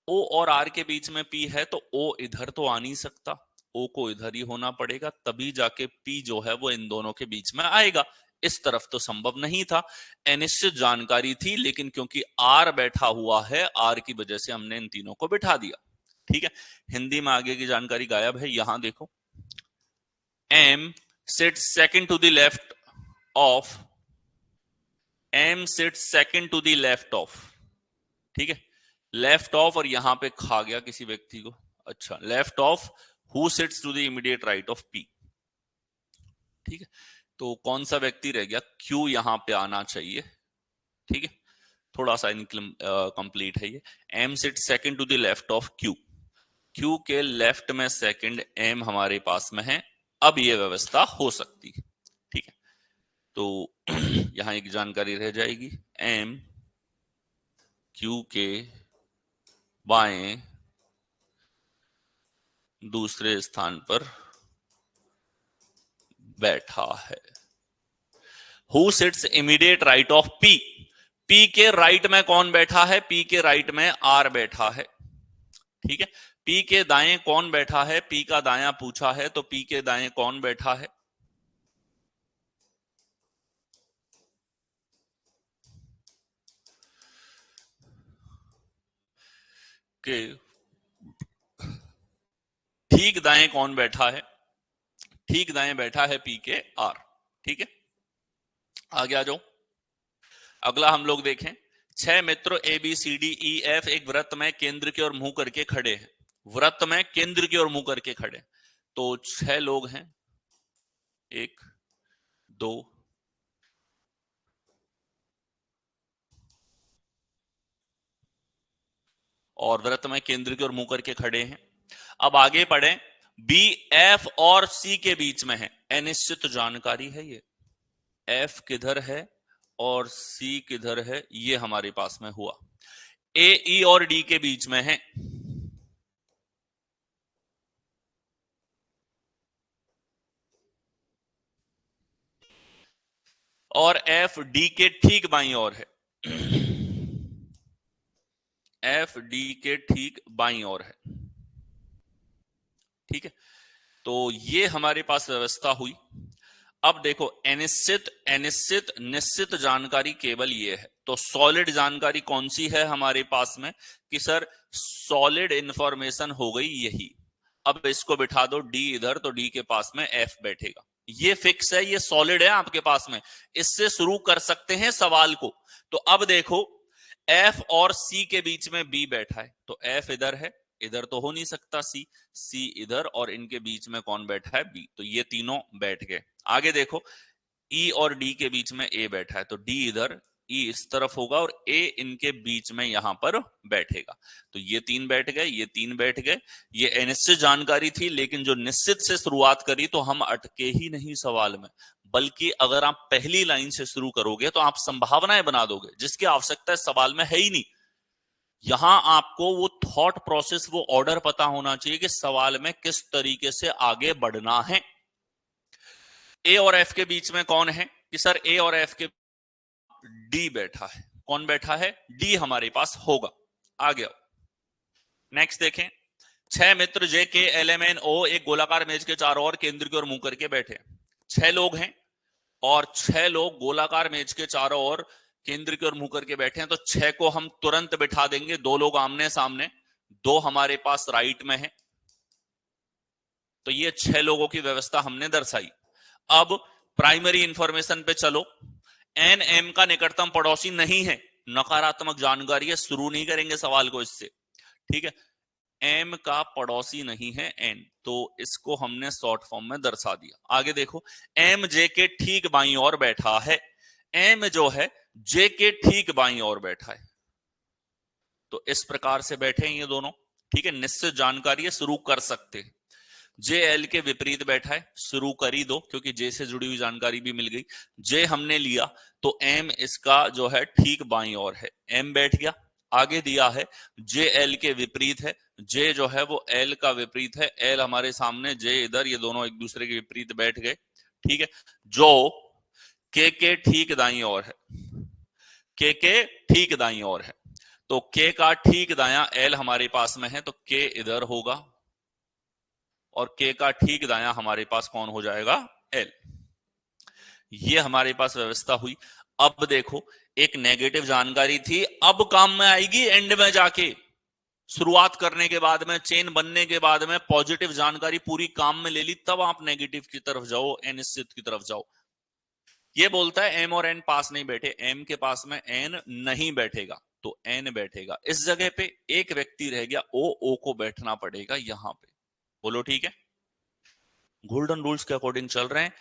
ओ और आर के बीच में पी है, तो ओ इधर तो आ नहीं सकता, ओ को इधर ही होना पड़ेगा, तभी जाके पी जो है वो इन दोनों के बीच में आएगा। इस तरफ तो संभव नहीं था, अनिश्चित जानकारी थी, लेकिन क्योंकि आर बैठा हुआ है, आर की वजह से हमने इन तीनों को बिठा दिया। ठीक है, हिंदी में आगे की जानकारी गायब है। यहां देखो, M sit second to the left of, M sit second to the left of, ठीक है, लेफ्ट ऑफ, और यहां पे खा गया किसी व्यक्ति को, अच्छा, left of who sits to the immediate right of P. ठीक है, तो कौन सा व्यक्ति रह गया, क्यू यहां पे आना चाहिए। ठीक है, थोड़ा सा कंप्लीट है ये। M sit second to the left of Q, Q के लेफ्ट में सेकंड एम हमारे पास में है। अब ये व्यवस्था हो सकती है। ठीक है, तो यहां एक जानकारी रह जाएगी, एम क्यू के बाएं दूसरे स्थान पर बैठा है। Who sits immediate right of P, P के राइट में कौन बैठा है, पी के राइट में आर बैठा है। ठीक है, पी के दाएं कौन बैठा है, पी का दायां पूछा है, तो पी के दाएं कौन बैठा है, के ठीक दाएं कौन बैठा है, ठीक दाएं बैठा है पी के आर। ठीक है, आगे आ जाओ। अगला हम लोग देखें, 6 मित्र A B C D E F एक वृत्त में केंद्र की ओर मुंह करके खड़े हैं, वृत्त में केंद्र की ओर मुंह करके खड़े। तो 6 लोग हैं, 1 2 और वृत्त में केंद्र की ओर मुंह करके खड़े हैं। अब आगे पढ़ें, बी एफ और सी के बीच में है, अनिश्चित जानकारी है ये, एफ किधर है और सी किधर है, ये हमारे पास में हुआ। ए ई और डी के बीच में है, और एफ डी के ठीक बाईं ओर है, एफ डी के ठीक बाईं ओर है। ठीक है, तो ये हमारे पास व्यवस्था हुई। अब देखो, अनिश्चित अनिश्चित निश्चित जानकारी केवल ये है, तो सॉलिड जानकारी कौन सी है हमारे पास में, कि सर सॉलिड इंफॉर्मेशन हो गई यही। अब इसको बिठा दो डी इधर, तो डी के पास में एफ बैठेगा, ये फिक्स है, ये सॉलिड है आपके पास में, इससे शुरू कर सकते हैं सवाल को। तो अब देखो, एफ और सी के बीच में बी बैठा है, तो एफ इधर है, इधर तो हो नहीं सकता सी, सी इधर, और इनके बीच में कौन बैठा है, बी, तो ये तीनों बैठ गए। आगे देखो, ई और डी के बीच में ए बैठा है, तो डी इधर, ई इस तरफ होगा, और ए इनके बीच में यहां पर बैठेगा, तो ये तीन बैठ गए, ये तीन बैठ गए। ये अनिश्चित जानकारी थी, लेकिन जो निश्चित से शुरुआत करी तो हम अटके ही नहीं सवाल में, बल्कि अगर आप पहली लाइन से शुरू करोगे तो आप संभावनाएं बना दोगे, जिसकी आवश्यकता सवाल में है ही नहीं। यहां आपको वो थॉट प्रोसेस, वो ऑर्डर पता होना चाहिए कि सवाल में किस तरीके से आगे बढ़ना है। ए और एफ के बीच में कौन है, कि सर ए और एफ के डी बैठा है, कौन बैठा है, डी हमारे पास होगा। आ गया, नेक्स्ट देखें, 6 मित्र जे के एल एम एन ओ एक गोलाकार मेज के चारों ओर केंद्र की ओर मुंह करके बैठे। 6 लोग हैं और 6 लोग गोलाकार मेज के चारों ओर केंद्र की ओर मुंह करके बैठे हैं, तो 6 को हम तुरंत बिठा देंगे, 2 लोग आमने सामने, 2 हमारे पास राइट में है, तो ये 6 लोगों की व्यवस्था हमने दर्शाई। अब प्राइमरी इंफॉर्मेशन पे चलो, एन एम का निकटतम पड़ोसी नहीं है, नकारात्मक जानकारी है, शुरू नहीं करेंगे सवाल को इससे, ठीक है। एम का पड़ोसी नहीं है एन, तो इसको हमने शॉर्ट फॉर्म में दर्शा दिया। आगे देखो, एम जे के ठीक बाईं ओर बैठा है, एम जो है जे के ठीक बाईं ओर बैठा है, तो इस प्रकार से बैठे हैं ये दोनों, ठीक है, निश्चित जानकारी है, शुरू कर सकते हैं। जे एल के विपरीत बैठा है, शुरू कर ही दो, क्योंकि जे से जुड़ी हुई जानकारी भी मिल गई। जे हमने लिया तो एम इसका जो है ठीक बाईं ओर है, एम बैठ गया। आगे दिया है जे एल के विपरीत है, जे जो है वो एल का विपरीत है, एल हमारे सामने, जे इधर, ये दोनों एक दूसरे के विपरीत बैठ गए, ठीक है। जो के ठीक दाईं ओर है, के ठीक दाईं ओर है, तो के का ठीक दायां एल हमारे पास में है, तो के इधर होगा, और के का ठीक दायां हमारे पास कौन हो जाएगा, एल। ये हमारे पास व्यवस्था हुई। अब देखो, एक नेगेटिव जानकारी थी, अब काम में आएगी एंड में जाके, शुरुआत करने के बाद में, चेन बनने के बाद में पॉजिटिव जानकारी पूरी काम में ले ली, तब आप नेगेटिव की तरफ जाओ, अनिश्चित की तरफ जाओ। ये बोलता है एम और एन पास नहीं बैठे, एम के पास में एन नहीं बैठेगा, तो एन बैठेगा। इस जगह पे एक व्यक्ति रह गया, ओ को बैठना पड़ेगा यहां पे। बोलो ठीक है, गोल्डन रूल्स के अकॉर्डिंग चल रहे हैं,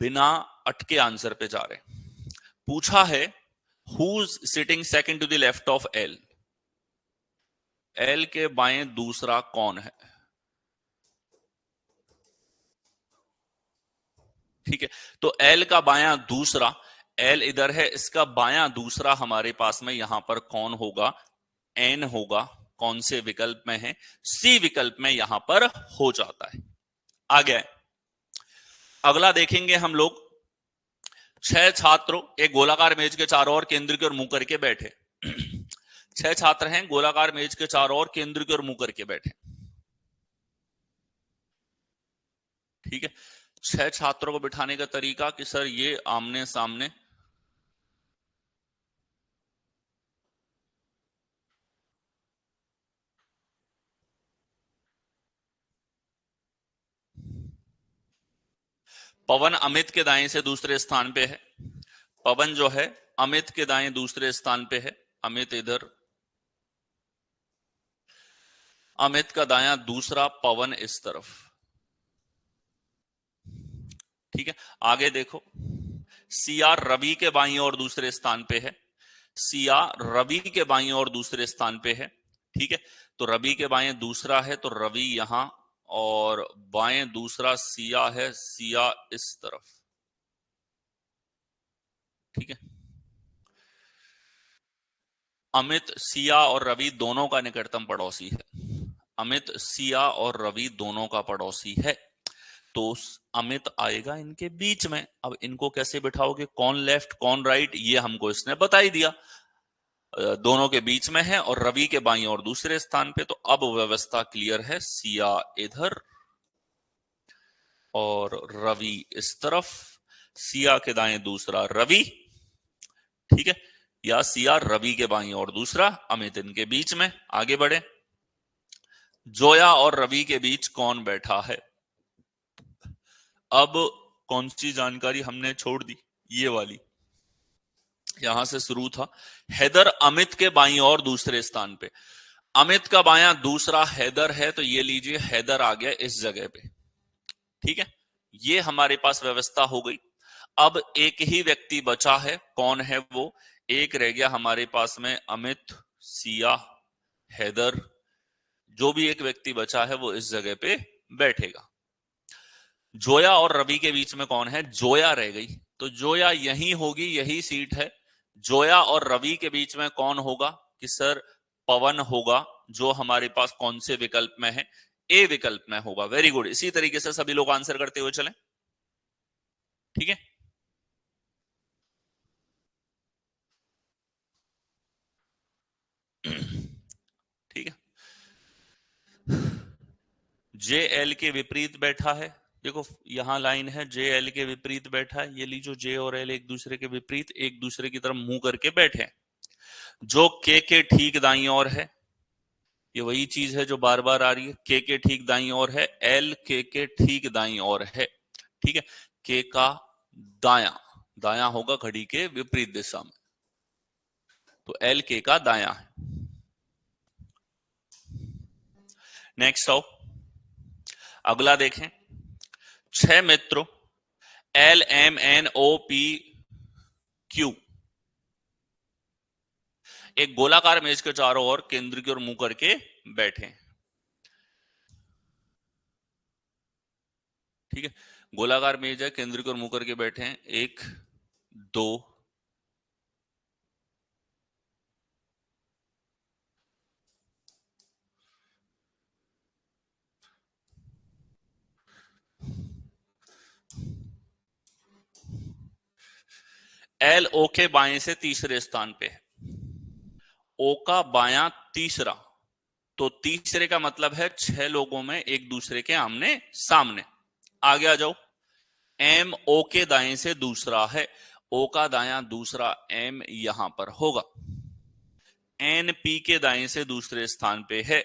बिना अटके आंसर पे जा रहे हैं। पूछा है who's sitting second to the left of L, L के बाएं दूसरा कौन है, ठीक है, तो एल का बायां दूसरा, एल इधर है, इसका बायां दूसरा हमारे पास में यहां पर कौन होगा, एन होगा। कौन से विकल्प में है, सी विकल्प में यहां पर हो जाता है। आ गया, अगला देखेंगे हम लोग, 6 छात्र एक गोलाकार मेज के चारों ओर केंद्र की ओर मुंह करके बैठे। 6 छात्र हैं, गोलाकार मेज के चारों ओर केंद्र की ओर मुंह करके बैठे, ठीक है। 6 छात्रों को बिठाने का तरीका कि सर ये आमने सामने, पवन अमित के दाएं से दूसरे स्थान पे है, पवन जो है अमित के दाएं दूसरे स्थान पे है, अमित इधर, अमित का दायां दूसरा, पवन इस तरफ, ठीक है। आगे देखो, सिया रवि के बाईं ओर दूसरे स्थान पे है, सिया रवि के बाईं ओर दूसरे स्थान पे है, ठीक है। तो रवि के बाएं दूसरा है, तो रवि यहां, और बाएं दूसरा सिया है, सिया इस तरफ, ठीक है। अमित सिया और रवि दोनों का निकटतम पड़ोसी है, अमित सिया और रवि दोनों का पड़ोसी है, तो अमित आएगा इनके बीच में। अब इनको कैसे बिठाओगे, कौन लेफ्ट कौन राइट, ये हमको इसने बता ही दिया, दोनों के बीच में है, और रवि के बाईं और दूसरे स्थान पे, तो अब व्यवस्था क्लियर है, सिया इधर और रवि इस तरफ, सिया के दाएं दूसरा रवि, ठीक है, या सिया रवि के बाईं और दूसरा अमित, इनके बीच में। आगे बढ़े, जोया और रवि के बीच कौन बैठा है, अब कौन सी जानकारी हमने छोड़ दी, ये वाली, यहां से शुरू था। हैदर अमित के बाईं और दूसरे स्थान पे, अमित का बायां दूसरा हैदर है, तो ये लीजिए हैदर आ गया इस जगह पे। ठीक है, ये हमारे पास व्यवस्था हो गई। अब एक ही व्यक्ति बचा है, कौन है वो? एक रह गया हमारे पास में अमित, सिया, हैदर। जो भी एक व्यक्ति बचा है वो इस जगह पे बैठेगा। जोया और रवि के बीच में कौन है? जोया रह गई, तो जोया यही होगी, यही सीट है। जोया और रवि के बीच में कौन होगा? कि सर पवन होगा, जो हमारे पास कौन से विकल्प में है? ए विकल्प में होगा। वेरी गुड, इसी तरीके से सभी लोग आंसर करते हुए चलें। ठीक है, ठीक है। जे एल के विपरीत बैठा है, देखो यहां लाइन है, जे एल के विपरीत बैठा है। ये लीजिए, जे और एल एक दूसरे के विपरीत, एक दूसरे की तरफ मुंह करके बैठे हैं। जो के ठीक दाईं ओर है, ये वही चीज है जो बार बार आ रही है, के ठीक दाईं ओर है, एल के ठीक दाईं ओर है। ठीक है, के का दायां, दायां होगा घड़ी के विपरीत दिशा में, तो एल के का दायां है। नेक्स्ट आओ, अगला देखें। 6 मित्रों L M N O P Q एक गोलाकार मेज के चारों ओर केंद्र की ओर मुंह करके बैठे। ठीक है, गोलाकार मेज है, केंद्र की ओर मुंह करके बैठे हैं। 1 2 एल ओ के बाएं से तीसरे स्थान पे है, ओ का बायां तीसरा, तो तीसरे का मतलब है 6 लोगों में एक दूसरे के आमने सामने। आगे आ जाओ, एम ओ के दाएं से दूसरा है, ओ का दायां दूसरा एम यहां पर होगा। एन पी के दाएं से दूसरे स्थान पे है,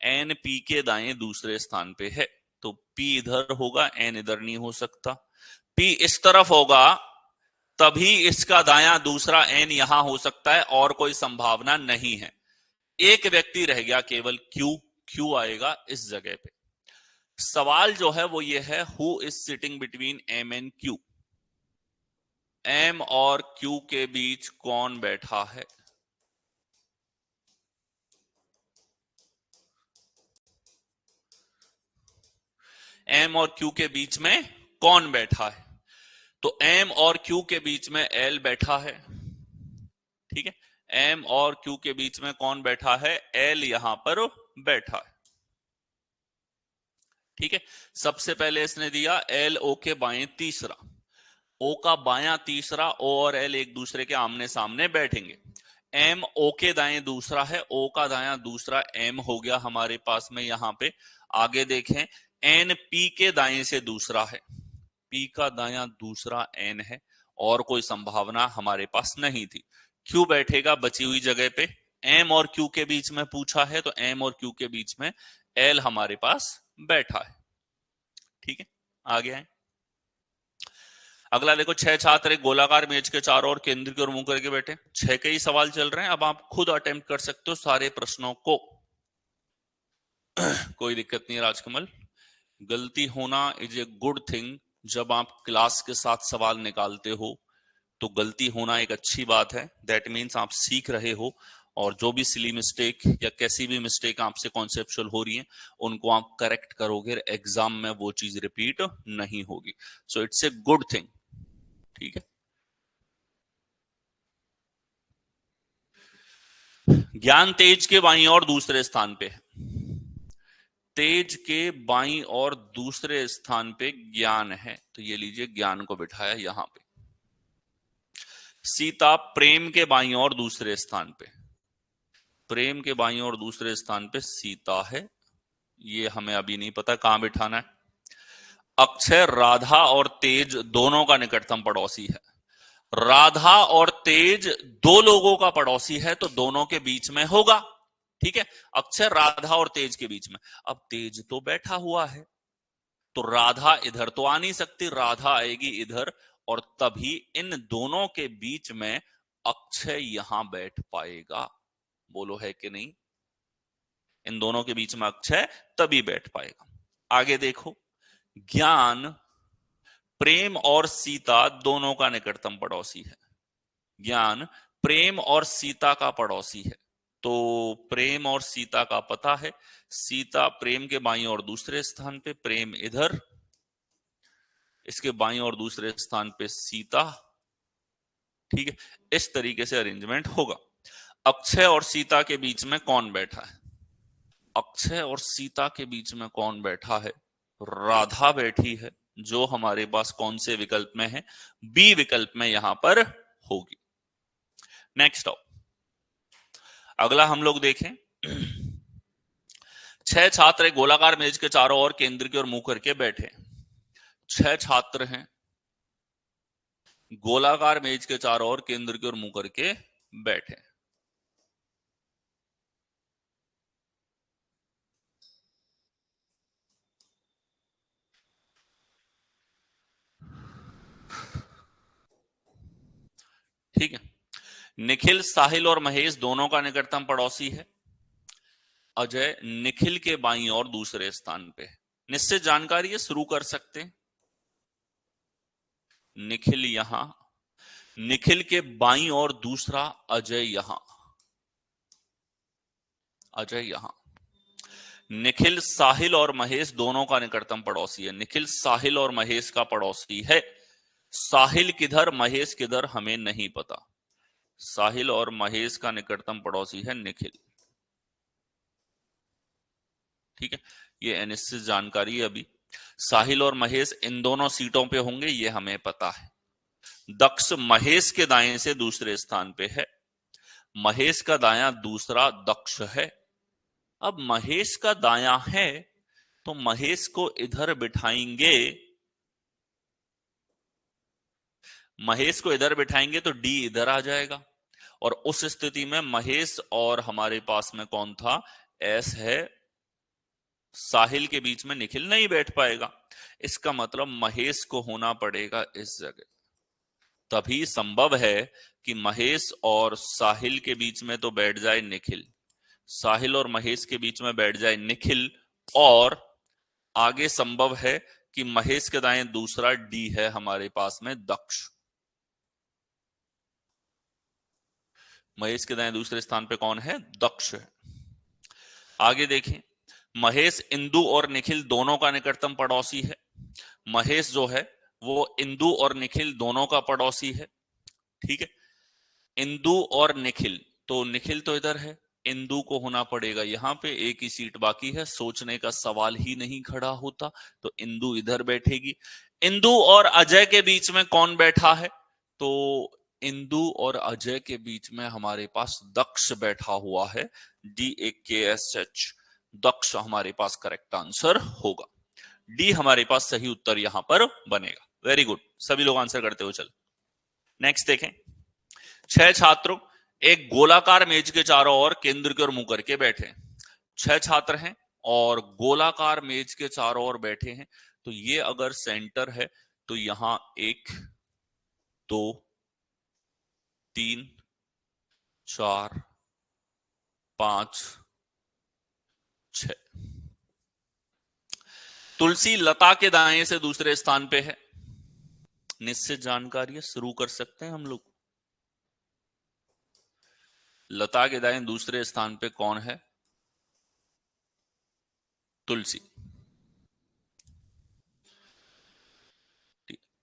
एन पी के दाएं दूसरे स्थान पे है, तो पी इधर होगा, एन इधर नहीं हो सकता। पी इस तरफ होगा, तभी इसका दायां दूसरा एन यहां हो सकता है, और कोई संभावना नहीं है। एक व्यक्ति रह गया केवल, क्यू, क्यू आएगा इस जगह पे। सवाल जो है वो ये है, who is sitting between M and Q? M और क्यू के बीच कौन बैठा है? एम और क्यू के बीच में कौन बैठा है? तो एम और क्यू के बीच में एल बैठा है। ठीक है, एम और क्यू के बीच में कौन बैठा है? एल यहां पर बैठा है। ठीक है, सबसे पहले इसने दिया एल ओ के बाएं तीसरा, ओ का बायां तीसरा, ओ और एल एक दूसरे के आमने सामने बैठेंगे। एम ओ के दाएं दूसरा है, ओ का दायां दूसरा एम हो गया हमारे पास में यहां पे। आगे देखें, एन पी के दाएं से दूसरा है, पी का दायां दूसरा एन है, और कोई संभावना हमारे पास नहीं थी। क्यू बैठेगा बची हुई जगह पे। एम और क्यू के बीच में पूछा है, तो एम और क्यू के बीच में एल हमारे पास बैठा है। ठीक है, आगे आए। अगला देखो, 6 छात्र एक गोलाकार मेज के चारों ओर केंद्र की ओर मुंह करके बैठे। 6 के ही सवाल चल रहे हैं, अब आप खुद अटेम्प्ट कर सकते हो सारे प्रश्नों को, कोई दिक्कत नहीं है राजकमल। गलती होना इज ए गुड थिंग। जब आप क्लास के साथ सवाल निकालते हो तो गलती होना एक अच्छी बात है, दैट मीन्स आप सीख रहे हो, और जो भी सिली मिस्टेक या कैसी भी मिस्टेक आपसे कॉन्सेप्चुअल हो रही है उनको आप करेक्ट करोगे, एग्जाम में वो चीज रिपीट नहीं होगी। So it's a good thing. ठीक है, ज्ञान तेज के बाईं और दूसरे स्थान पे है, तेज के बाईं और दूसरे स्थान पे ज्ञान है, तो ये लीजिए ज्ञान को बिठाया यहां पे। सीता प्रेम के बाईं और दूसरे स्थान पे, प्रेम के बाईं और दूसरे स्थान पे सीता है, ये हमें अभी नहीं पता कहां बिठाना है। अक्षय राधा और तेज दोनों का निकटतम पड़ोसी है, राधा और तेज दो लोगों का पड़ोसी है, तो दोनों के बीच में होगा। ठीक है, अक्षर राधा और तेज के बीच में। अब तेज तो बैठा हुआ है, तो राधा इधर तो आ नहीं सकती, राधा आएगी इधर, और तभी इन दोनों के बीच में अक्षय यहां बैठ पाएगा। बोलो है कि नहीं? इन दोनों के बीच में अक्षय तभी बैठ पाएगा। आगे देखो, ज्ञान प्रेम और सीता दोनों का निकटतम पड़ोसी है। ज्ञान प्रेम और सीता का पड़ोसी है। तो प्रेम और सीता का पता है, सीता प्रेम के बाईं और दूसरे स्थान पे, प्रेम इधर, इसके बाईं और दूसरे स्थान पे सीता। ठीक है, इस तरीके से अरेंजमेंट होगा। अक्षय और सीता के बीच में कौन बैठा है? अक्षय और सीता के बीच में कौन बैठा है? राधा बैठी है, जो हमारे पास कौन से विकल्प में है? बी विकल्प में यहां पर होगी। नेक्स्ट आओ, अगला हम लोग देखें। 6 छात्र एक गोलाकार मेज के चारों ओर केंद्र की ओर मुंह करके बैठे। 6 छात्र हैं, गोलाकार मेज के चारों ओर केंद्र की ओर मुंह करके बैठे। ठीक है, निखिल, साहिल और महेश दोनों का निकटतम पड़ोसी है। अजय निखिल के बाईं और दूसरे स्थान पे है। निश्चित जानकारी है, शुरू कर सकते हैं। निखिल यहां, निखिल के बाईं और दूसरा अजय यहां, अजय यहां। निखिल, साहिल और महेश दोनों का निकटतम पड़ोसी है। निखिल साहिल और महेश का पड़ोसी है। साहिल किधर महेश किधर हमें नहीं पता। साहिल और महेश का निकटतम पड़ोसी है निखिल। ठीक है, ये अनिश्चित जानकारी है अभी। साहिल और महेश इन दोनों सीटों पे होंगे, ये हमें पता है। दक्ष महेश के दाएं से दूसरे स्थान पे है। महेश का दायां दूसरा दक्ष है। अब महेश का दायां है तो महेश को इधर बिठाएंगे, महेश को इधर बिठाएंगे तो डी इधर आ जाएगा, और उस स्थिति में महेश और हमारे पास में कौन था? एस है। साहिल के बीच में निखिल नहीं बैठ पाएगा, इसका मतलब महेश को होना पड़ेगा इस जगह। तभी संभव है कि महेश और साहिल के बीच में तो बैठ जाए निखिल, साहिल और महेश के बीच में बैठ जाए निखिल, और आगे संभव है कि महेश के दाएं दूसरा डी है हमारे पास में दक्ष। महेश के दाएं दूसरे स्थान पे कौन है? दक्ष है। आगे देखें, महेश इंदु और निखिल दोनों का निकटतम पड़ोसी है। महेश जो है वो इंदु और निखिल दोनों का पड़ोसी है। ठीक है, इंदु और निखिल, तो निखिल तो इधर है, इंदु को होना पड़ेगा यहां पे। एक ही सीट बाकी है, सोचने का सवाल ही नहीं खड़ा होता, तो इंदु इधर बैठेगी। इंदु और अजय के बीच में कौन बैठा है? तो इंदु और अजय के बीच में हमारे पास दक्ष बैठा हुआ है। DAKSH, दक्ष हमारे पास करेक्ट आंसर होगा। डी हमारे पास सही उत्तर यहां पर बनेगा। वेरी गुड, सभी लोग आंसर करते हो। चल नेक्स्ट देखें। 6 छात्र एक गोलाकार मेज के चारों ओर केंद्र की ओर मुंह करके बैठे। 6 छात्र हैं और गोलाकार मेज के चारों ओर बैठे हैं, तो ये अगर सेंटर है तो यहां 1 2 3 4 5 6। तुलसी लता के दाएं से दूसरे स्थान पे है। निश्चित जानकारी है, शुरू कर सकते हैं हम लोग। लता के दाएं दूसरे स्थान पे कौन है? तुलसी।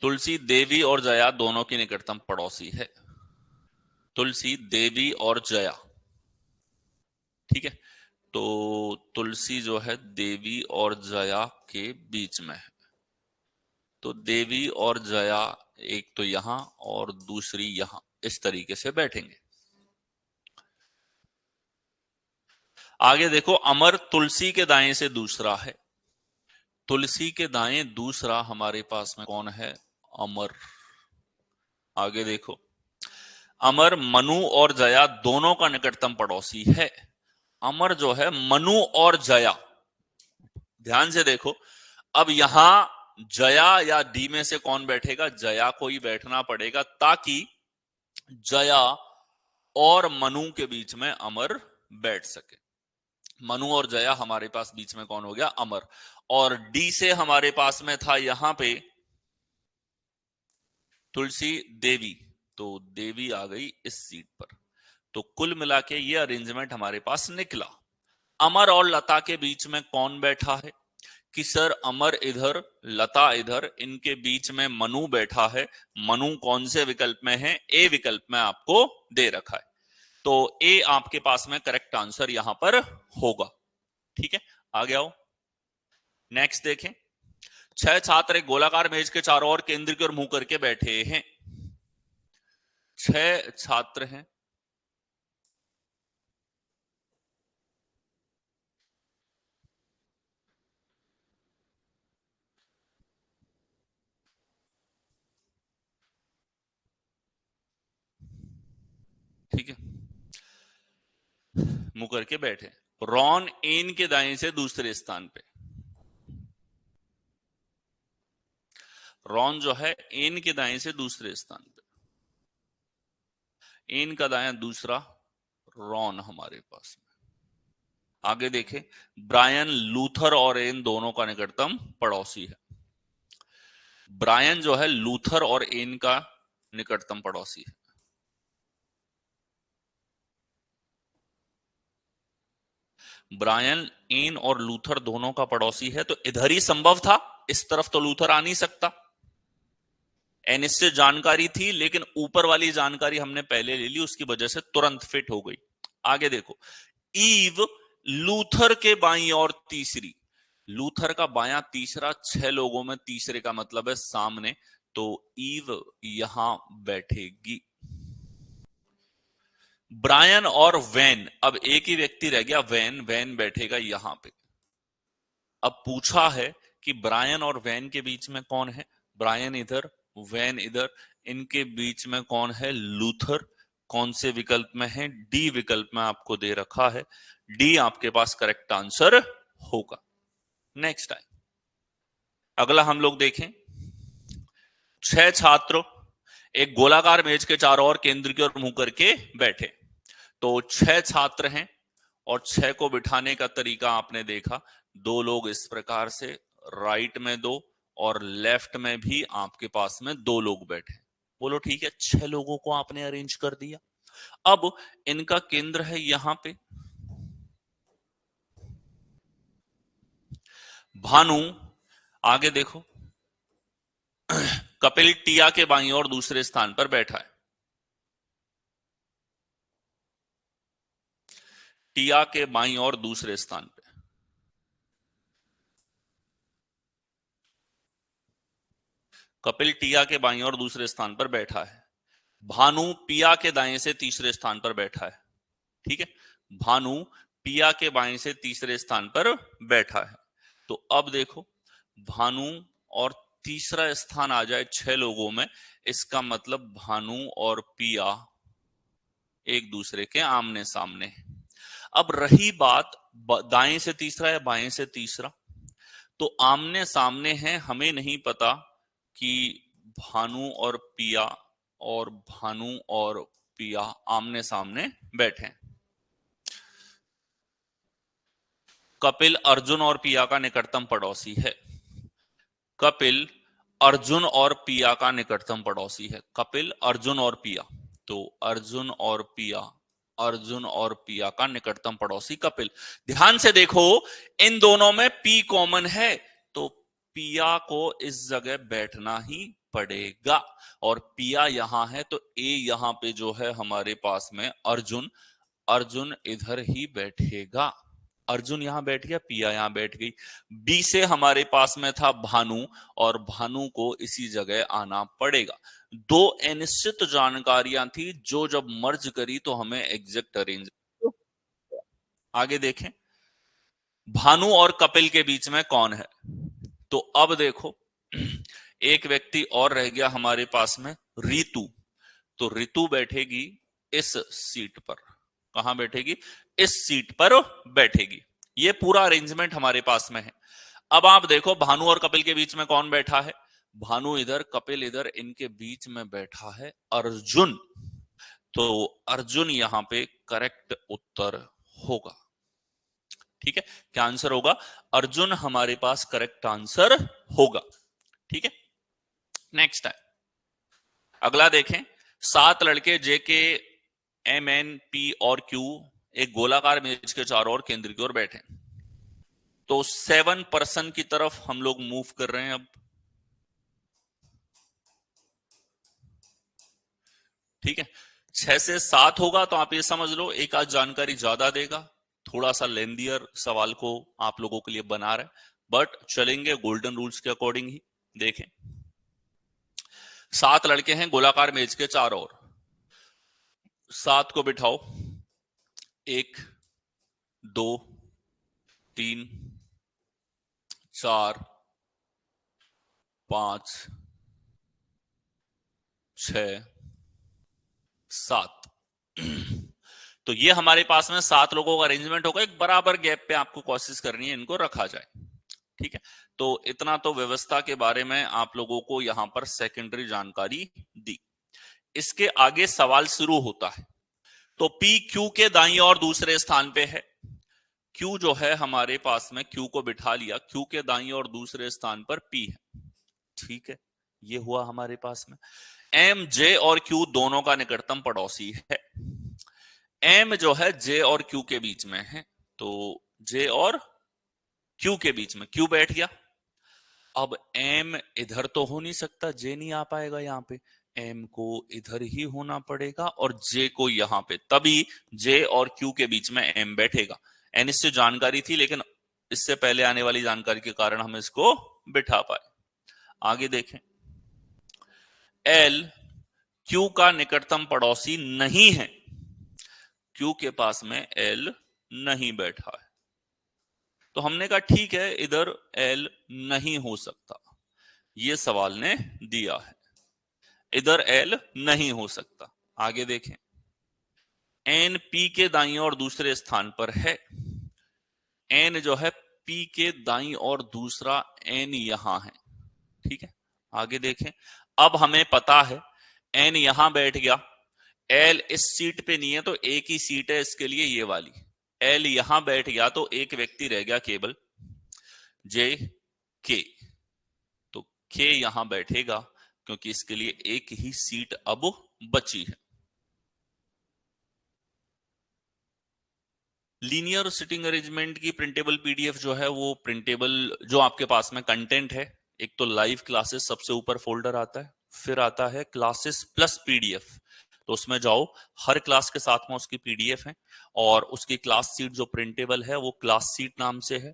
तुलसी देवी और जया दोनों की निकटतम पड़ोसी है। तुलसी, देवी और जया। ठीक है, तो तुलसी जो है देवी और जया के बीच में है, तो देवी और जया एक तो यहां और दूसरी यहां, इस तरीके से बैठेंगे। आगे देखो, अमर तुलसी के दाएं से दूसरा है। तुलसी के दाएं दूसरा हमारे पास में कौन है? अमर। आगे देखो, अमर मनु और जया दोनों का निकटतम पड़ोसी है। अमर जो है मनु और जया, ध्यान से देखो, अब यहां जया या डी में से कौन बैठेगा? जया को ही बैठना पड़ेगा, ताकि जया और मनु के बीच में अमर बैठ सके। मनु और जया हमारे पास बीच में कौन हो गया? अमर। और डी से हमारे पास में था यहां पे तुलसी देवी, तो देवी आ गई इस सीट पर। तो कुल मिला के ये अरेंजमेंट हमारे पास निकला। अमर और लता के बीच में कौन बैठा है? कि सर अमर इधर, लता इधर, इनके बीच में मनु बैठा है। मनु कौन से विकल्प में है? ए विकल्प में आपको दे रखा है। तो ए आपके पास में करेक्ट आंसर यहां पर होगा। ठीक है, आगे आओ, नेक्स्ट देखें। 6 छात्र एक गोलाकार मेज के चारों ओर केंद्र की ओर मुंह करके बैठे हैं। 6 छात्र हैं। ठीक है, मुंह करके बैठे। रॉन एन के दाएं से दूसरे स्थान पे, रॉन जो है एन के दाएं से दूसरे स्थान पे, एन का दायां दूसरा, रॉन हमारे पास में। आगे देखें, ब्रायन लूथर और एन दोनों का निकटतम पड़ोसी है। ब्रायन जो है लूथर और एन का निकटतम पड़ोसी है। ब्रायन एन और लूथर दोनों का पड़ोसी है, तो इधर ही संभव था, इस तरफ तो लूथर आ नहीं सकता। एनिस से जानकारी थी, लेकिन ऊपर वाली जानकारी हमने पहले ले ली, उसकी वजह से तुरंत फिट हो गई। आगे देखो, ईव लूथर के बाईं और तीसरी, लूथर का बायां तीसरा, 6 लोगों में तीसरे का मतलब है सामने, तो ईव यहां बैठेगी। ब्रायन और वैन, अब एक ही व्यक्ति रह गया, वैन, वैन बैठेगा यहां पे। अब पूछा है कि ब्रायन और वैन के बीच में कौन है? ब्रायन इधर, वैन इधर, इनके बीच में कौन है? लूथर। कौन से विकल्प में है? डी विकल्प में आपको दे रखा है। डी आपके पास करेक्ट आंसर होगा। नेक्स्ट टाइम अगला हम लोग देखें। 6 छात्र एक गोलाकार मेज के चारों ओर केंद्र की ओर मुंह करके बैठे। तो 6 छात्र हैं और 6 को बिठाने का तरीका आपने देखा। 2 लोग इस प्रकार से, राइट में 2 और लेफ्ट में भी आपके पास में 2 लोग बैठे। बोलो ठीक है, 6 लोगों को आपने अरेंज कर दिया। अब इनका केंद्र है यहां पे। भानु, आगे देखो, कपिल टिया के बाईं ओर दूसरे स्थान पर बैठा है। टिया के बाईं ओर दूसरे स्थान पे, कपिल टिया के बाईं ओर दूसरे स्थान पर बैठा है। भानु पिया के दाएं से तीसरे स्थान पर बैठा है। ठीक है, भानु पिया के बाएं से तीसरे स्थान पर बैठा है। तो अब देखो, भानु और तीसरा स्थान आ जाए 6 लोगों में, इसका मतलब भानु और पिया एक दूसरे के आमने सामने है। अब रही बात दाएं से तीसरा या बाएं से तीसरा, तो आमने सामने है, हमें नहीं पता कि भानु और पिया और भानु और पिया आमने सामने बैठे हैं। कपिल अर्जुन और पिया का निकटतम पड़ोसी है। कपिल अर्जुन और पिया का निकटतम पड़ोसी है। कपिल अर्जुन और पिया, तो अर्जुन और पिया, अर्जुन और पिया का निकटतम पड़ोसी कपिल। ध्यान से देखो, इन दोनों में पी कॉमन है, तो पिया को इस जगह बैठना ही पड़ेगा। और पिया यहां है, तो ए यहां पे जो है हमारे पास में अर्जुन, अर्जुन इधर ही बैठेगा। अर्जुन यहां बैठ गया, पिया यहां बैठ गई। बी से हमारे पास में था भानु, और भानु को इसी जगह आना पड़ेगा। 2 अनिश्चित जानकारियां थी, जो जब मर्ज करी तो हमें एग्जैक्ट अरेंज। आगे देखें, भानु और कपिल के बीच में कौन है? तो अब देखो, एक व्यक्ति और रह गया हमारे पास में, रितु। तो रितु बैठेगी इस सीट पर। कहां बैठेगी? इस सीट पर बैठेगी। ये पूरा अरेंजमेंट हमारे पास में है। अब आप देखो, भानु और कपिल के बीच में कौन बैठा है? भानु इधर, कपिल इधर, इनके बीच में बैठा है अर्जुन। तो अर्जुन यहां पे करेक्ट उत्तर होगा। ठीक है, क्या आंसर होगा? अर्जुन हमारे पास करेक्ट आंसर होगा। ठीक है, नेक्स्ट है, अगला देखें। 7 लड़के जे के एम एन पी और क्यू एक गोलाकार मेज के चारों ओर केंद्र की ओर बैठे। तो 7 पर्सन की तरफ हम लोग मूव कर रहे हैं अब। ठीक है, 6 से 7 होगा तो आप ये समझ लो एक आध जानकारी ज्यादा देगा, थोड़ा सा लेंदियर सवाल को आप लोगों के लिए बना रहे, बट चलेंगे गोल्डन रूल्स के अकॉर्डिंग ही। देखें, 7 लड़के हैं गोलाकार मेज के चारों ओर। 7 को बिठाओ, 1 2 3 4 5 6 7। तो ये हमारे पास में 7 लोगों का अरेंजमेंट होगा। एक बराबर गैप पे आपको कोशिश करनी है इनको रखा जाए। ठीक है, तो इतना तो व्यवस्था के बारे में आप लोगों को यहां पर सेकेंडरी जानकारी दी। इसके आगे सवाल शुरू होता है। तो पी क्यू के दाईं और दूसरे स्थान पे है। क्यू जो है हमारे पास में, क्यू को बिठा लिया, क्यू के दाईं और दूसरे स्थान पर पी है। ठीक है, ये हुआ हमारे पास में। एम जे और क्यू दोनों का निकटतम पड़ोसी है। एम जो है जे और क्यू के बीच में है, तो जे और क्यू के बीच में क्यू बैठ गया। अब एम इधर तो हो नहीं सकता, जे नहीं आ पाएगा यहां पे, एम को इधर ही होना पड़ेगा और जे को यहां पे, तभी जे और क्यू के बीच में एम बैठेगा। एन इससे जानकारी थी, लेकिन इससे पहले आने वाली जानकारी के कारण हम इसको बिठा पाए। आगे देखें, एल क्यू का निकटतम पड़ोसी नहीं है। क्यू के पास में एल नहीं बैठा है, तो हमने कहा ठीक है, इधर एल नहीं हो सकता, ये सवाल ने दिया है, इधर एल नहीं हो सकता। आगे देखें, एन पी के दाईं और दूसरे स्थान पर है। एन जो है पी के दाईं और दूसरा एन यहां है। ठीक है, आगे देखें, अब हमें पता है एन यहां बैठ गया, एल इस सीट पे नहीं है, तो एक ही सीट है इसके लिए, ये वाली। एल यहां बैठ गया तो एक व्यक्ति रह गया केवल, जे के। तो के यहां बैठेगा क्योंकि इसके लिए एक ही सीट अब बची है। लीनियर सिटिंग अरेंजमेंट की प्रिंटेबल पीडीएफ जो है, वो प्रिंटेबल जो आपके पास में कंटेंट है, एक तो लाइव क्लासेस सबसे ऊपर फोल्डर आता है, फिर आता है क्लासेस प्लस पीडीएफ। तो उसमें जाओ, हर क्लास के साथ में उसकी पीडीएफ है, और उसकी क्लास सीट जो प्रिंटेबल है वो क्लास सीट नाम से है।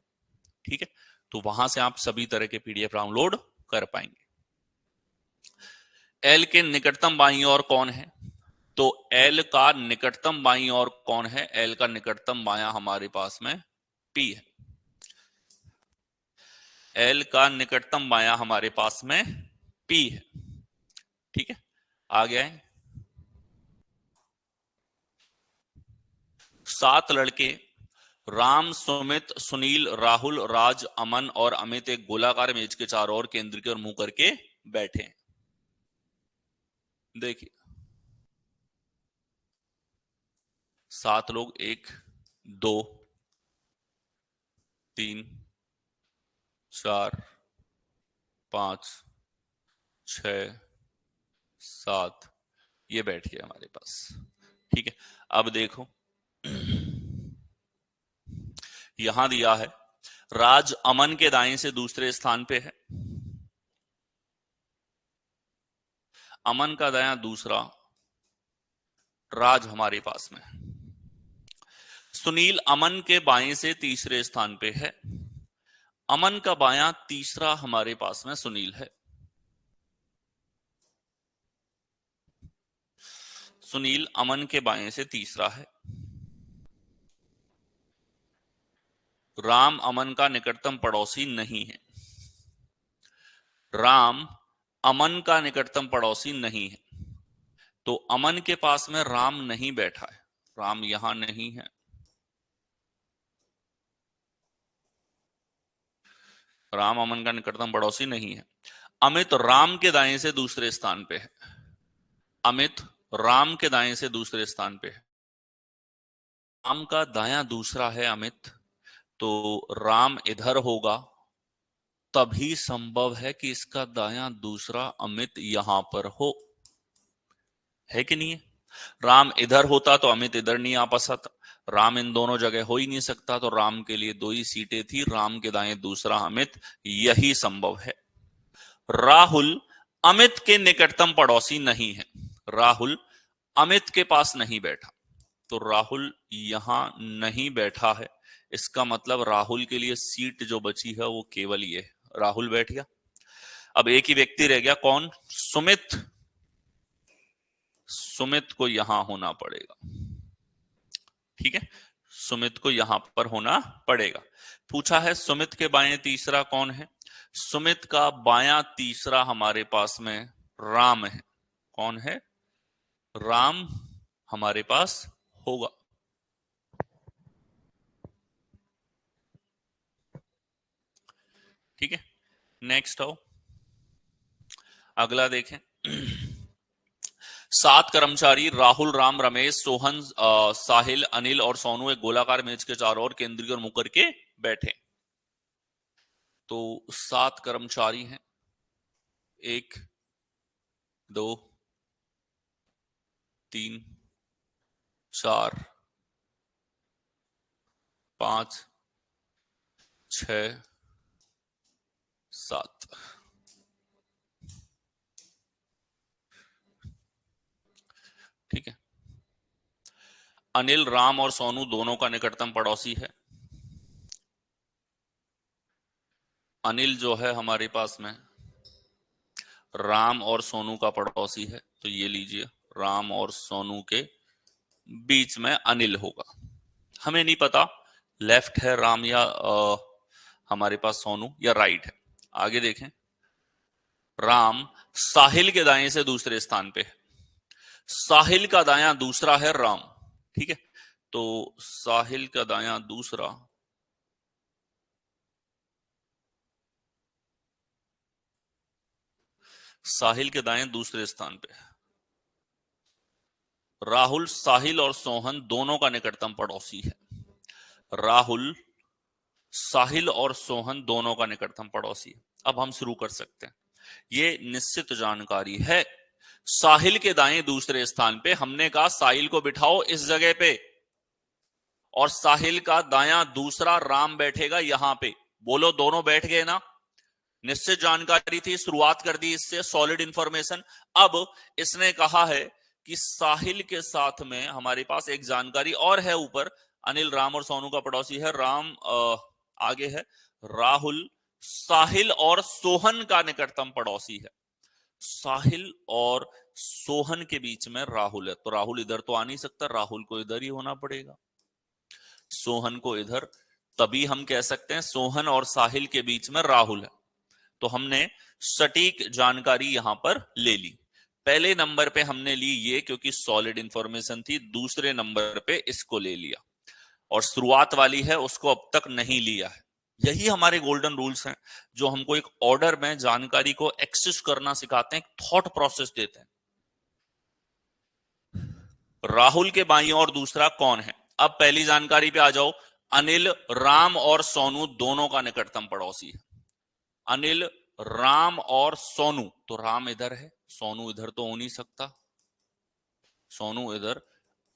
ठीक है, तो वहां से आप सभी तरह के पीडीएफ डाउनलोड कर पाएंगे। एल के निकटतम बाईं ओर कौन है? तो एल का निकटतम बाईं ओर कौन है? एल का निकटतम बायां हमारे पास में पी है। एल का निकटतम बायां हमारे पास में पी है। ठीक है, आ गया है। 7 लड़के राम, सुमित, सुनील, राहुल, राज, अमन और अमित एक गोलाकार मेज के चारों ओर केंद्र की ओर मुंह करके बैठे हैं। देखिए, 7 लोग, 1 2 3 4 5 6 7, ये बैठ गया हमारे पास। ठीक है, अब देखो, यहां दिया है राज अमन के दाएं से दूसरे स्थान पे है, अमन का दायां दूसरा, राज हमारे पास में। सुनील अमन के बाएं से तीसरे स्थान पे है, अमन का बायां तीसरा हमारे पास में सुनील है। सुनील अमन के बाएं से तीसरा है। राम अमन का निकटतम पड़ोसी नहीं है। राम अमन का निकटतम पड़ोसी नहीं है, तो अमन के पास में राम नहीं बैठा है, राम यहां नहीं है। राम अमन का निकटतम पड़ोसी नहीं है। अमित राम के दाएं से दूसरे स्थान पे है। अमित राम के दाएं से दूसरे स्थान पे है। राम का दायां दूसरा है अमित, तो राम इधर होगा, तभी संभव है कि इसका दायां दूसरा अमित यहां पर हो, है कि नहीं है? राम इधर होता तो अमित इधर नहीं आ पाता, राम इन दोनों जगह हो ही नहीं सकता, तो राम के लिए दो ही सीटें थी, राम के दाएं दूसरा अमित, यही संभव है। राहुल अमित के निकटतम पड़ोसी नहीं है, राहुल अमित के पास नहीं बैठा, तो राहुल यहां नहीं बैठा है, इसका मतलब राहुल के लिए सीट जो बची है वो केवल ये है, राहुल बैठ गया। अब एक ही व्यक्ति रह गया, कौन? सुमित। सुमित को यहां होना पड़ेगा, ठीक है, सुमित को यहां पर होना पड़ेगा। पूछा है सुमित के बाएं तीसरा कौन है? सुमित का बायां तीसरा हमारे पास में राम है। कौन है? राम हमारे पास होगा। ठीक है, नेक्स्ट आओ, अगला देखें। 7 कर्मचारी राहुल, राम, रमेश, सोहन, साहिल, अनिल और सोनू एक गोलाकार मेज के चारों ओर केंद्रीय और मुंह करके बैठे। तो 7 कर्मचारी हैं, 1 2 3 4 5 6 7। ठीक है, अनिल, राम और सोनू दोनों का निकटतम पड़ोसी है। अनिल जो है हमारे पास में राम और सोनू का पड़ोसी है, तो ये लीजिए, राम और सोनू के बीच में अनिल होगा। हमें नहीं पता लेफ्ट है राम या हमारे पास सोनू, या राइट है। आगे देखें, राम साहिल के दाएं से दूसरे स्थान पे है, साहिल का दायां दूसरा है राम। ठीक है, तो साहिल का दायां दूसरा साहिल के दाएं दूसरे स्थान पे है। राहुल, साहिल और सोहन दोनों का निकटतम पड़ोसी है। राहुल, साहिल और सोहन दोनों का निकटतम पड़ोसी है। अब हम शुरू कर सकते हैं, ये निश्चित जानकारी है। साहिल के दाएं दूसरे स्थान पे हमने कहा साहिल को बिठाओ इस जगह पे, और साहिल का दायां दूसरा राम बैठेगा यहां पे। बोलो, दोनों बैठ गए ना? निश्चित जानकारी थी, शुरुआत कर दी इससे, सॉलिड इंफॉर्मेशन। अब इसने कहा है कि साहिल के साथ में हमारे पास एक जानकारी और है ऊपर, अनिल, राम और सोनू का पड़ोसी है। राम आगे है, राहुल साहिल और सोहन का निकटतम पड़ोसी है। साहिल और सोहन के बीच में राहुल है, तो राहुल इधर तो आ नहीं सकता, राहुल को इधर ही होना पड़ेगा, सोहन को इधर। तभी हम कह सकते हैं सोहन और साहिल के बीच में राहुल है। तो हमने सटीक जानकारी यहां पर ले ली। पहले नंबर पे हमने ली ये, क्योंकि सॉलिड इंफॉर्मेशन थी। दूसरे नंबर पे इसको ले लिया, और शुरुआत वाली है उसको अब तक नहीं लिया है। यही हमारे गोल्डन रूल्स हैं, जो हमको एक ऑर्डर में जानकारी को एक्सेस करना सिखाते हैं, थॉट प्रोसेस देते हैं। राहुल के बाईं ओर दूसरा कौन है? अब पहली जानकारी पे आ जाओ। अनिल, राम और सोनू दोनों का निकटतम पड़ोसी है। अनिल, राम और सोनू, तो राम इधर है, सोनू इधर तो हो नहीं सकता, सोनू इधर,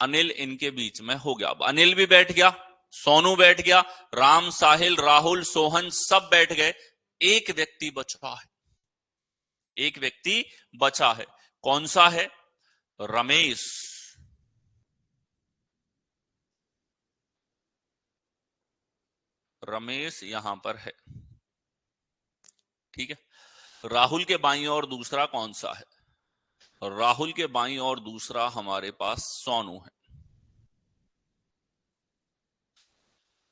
अनिल इनके बीच में हो गया। अब अनिल भी बैठ गया, सोनू बैठ गया, राम, साहिल, राहुल, सोहन सब बैठ गए। एक व्यक्ति बचा है, एक व्यक्ति बचा है। कौन सा है? रमेश। रमेश यहां पर है। ठीक है, राहुल के बाईं ओर दूसरा कौन सा है? राहुल के बाईं ओर दूसरा हमारे पास सोनू है।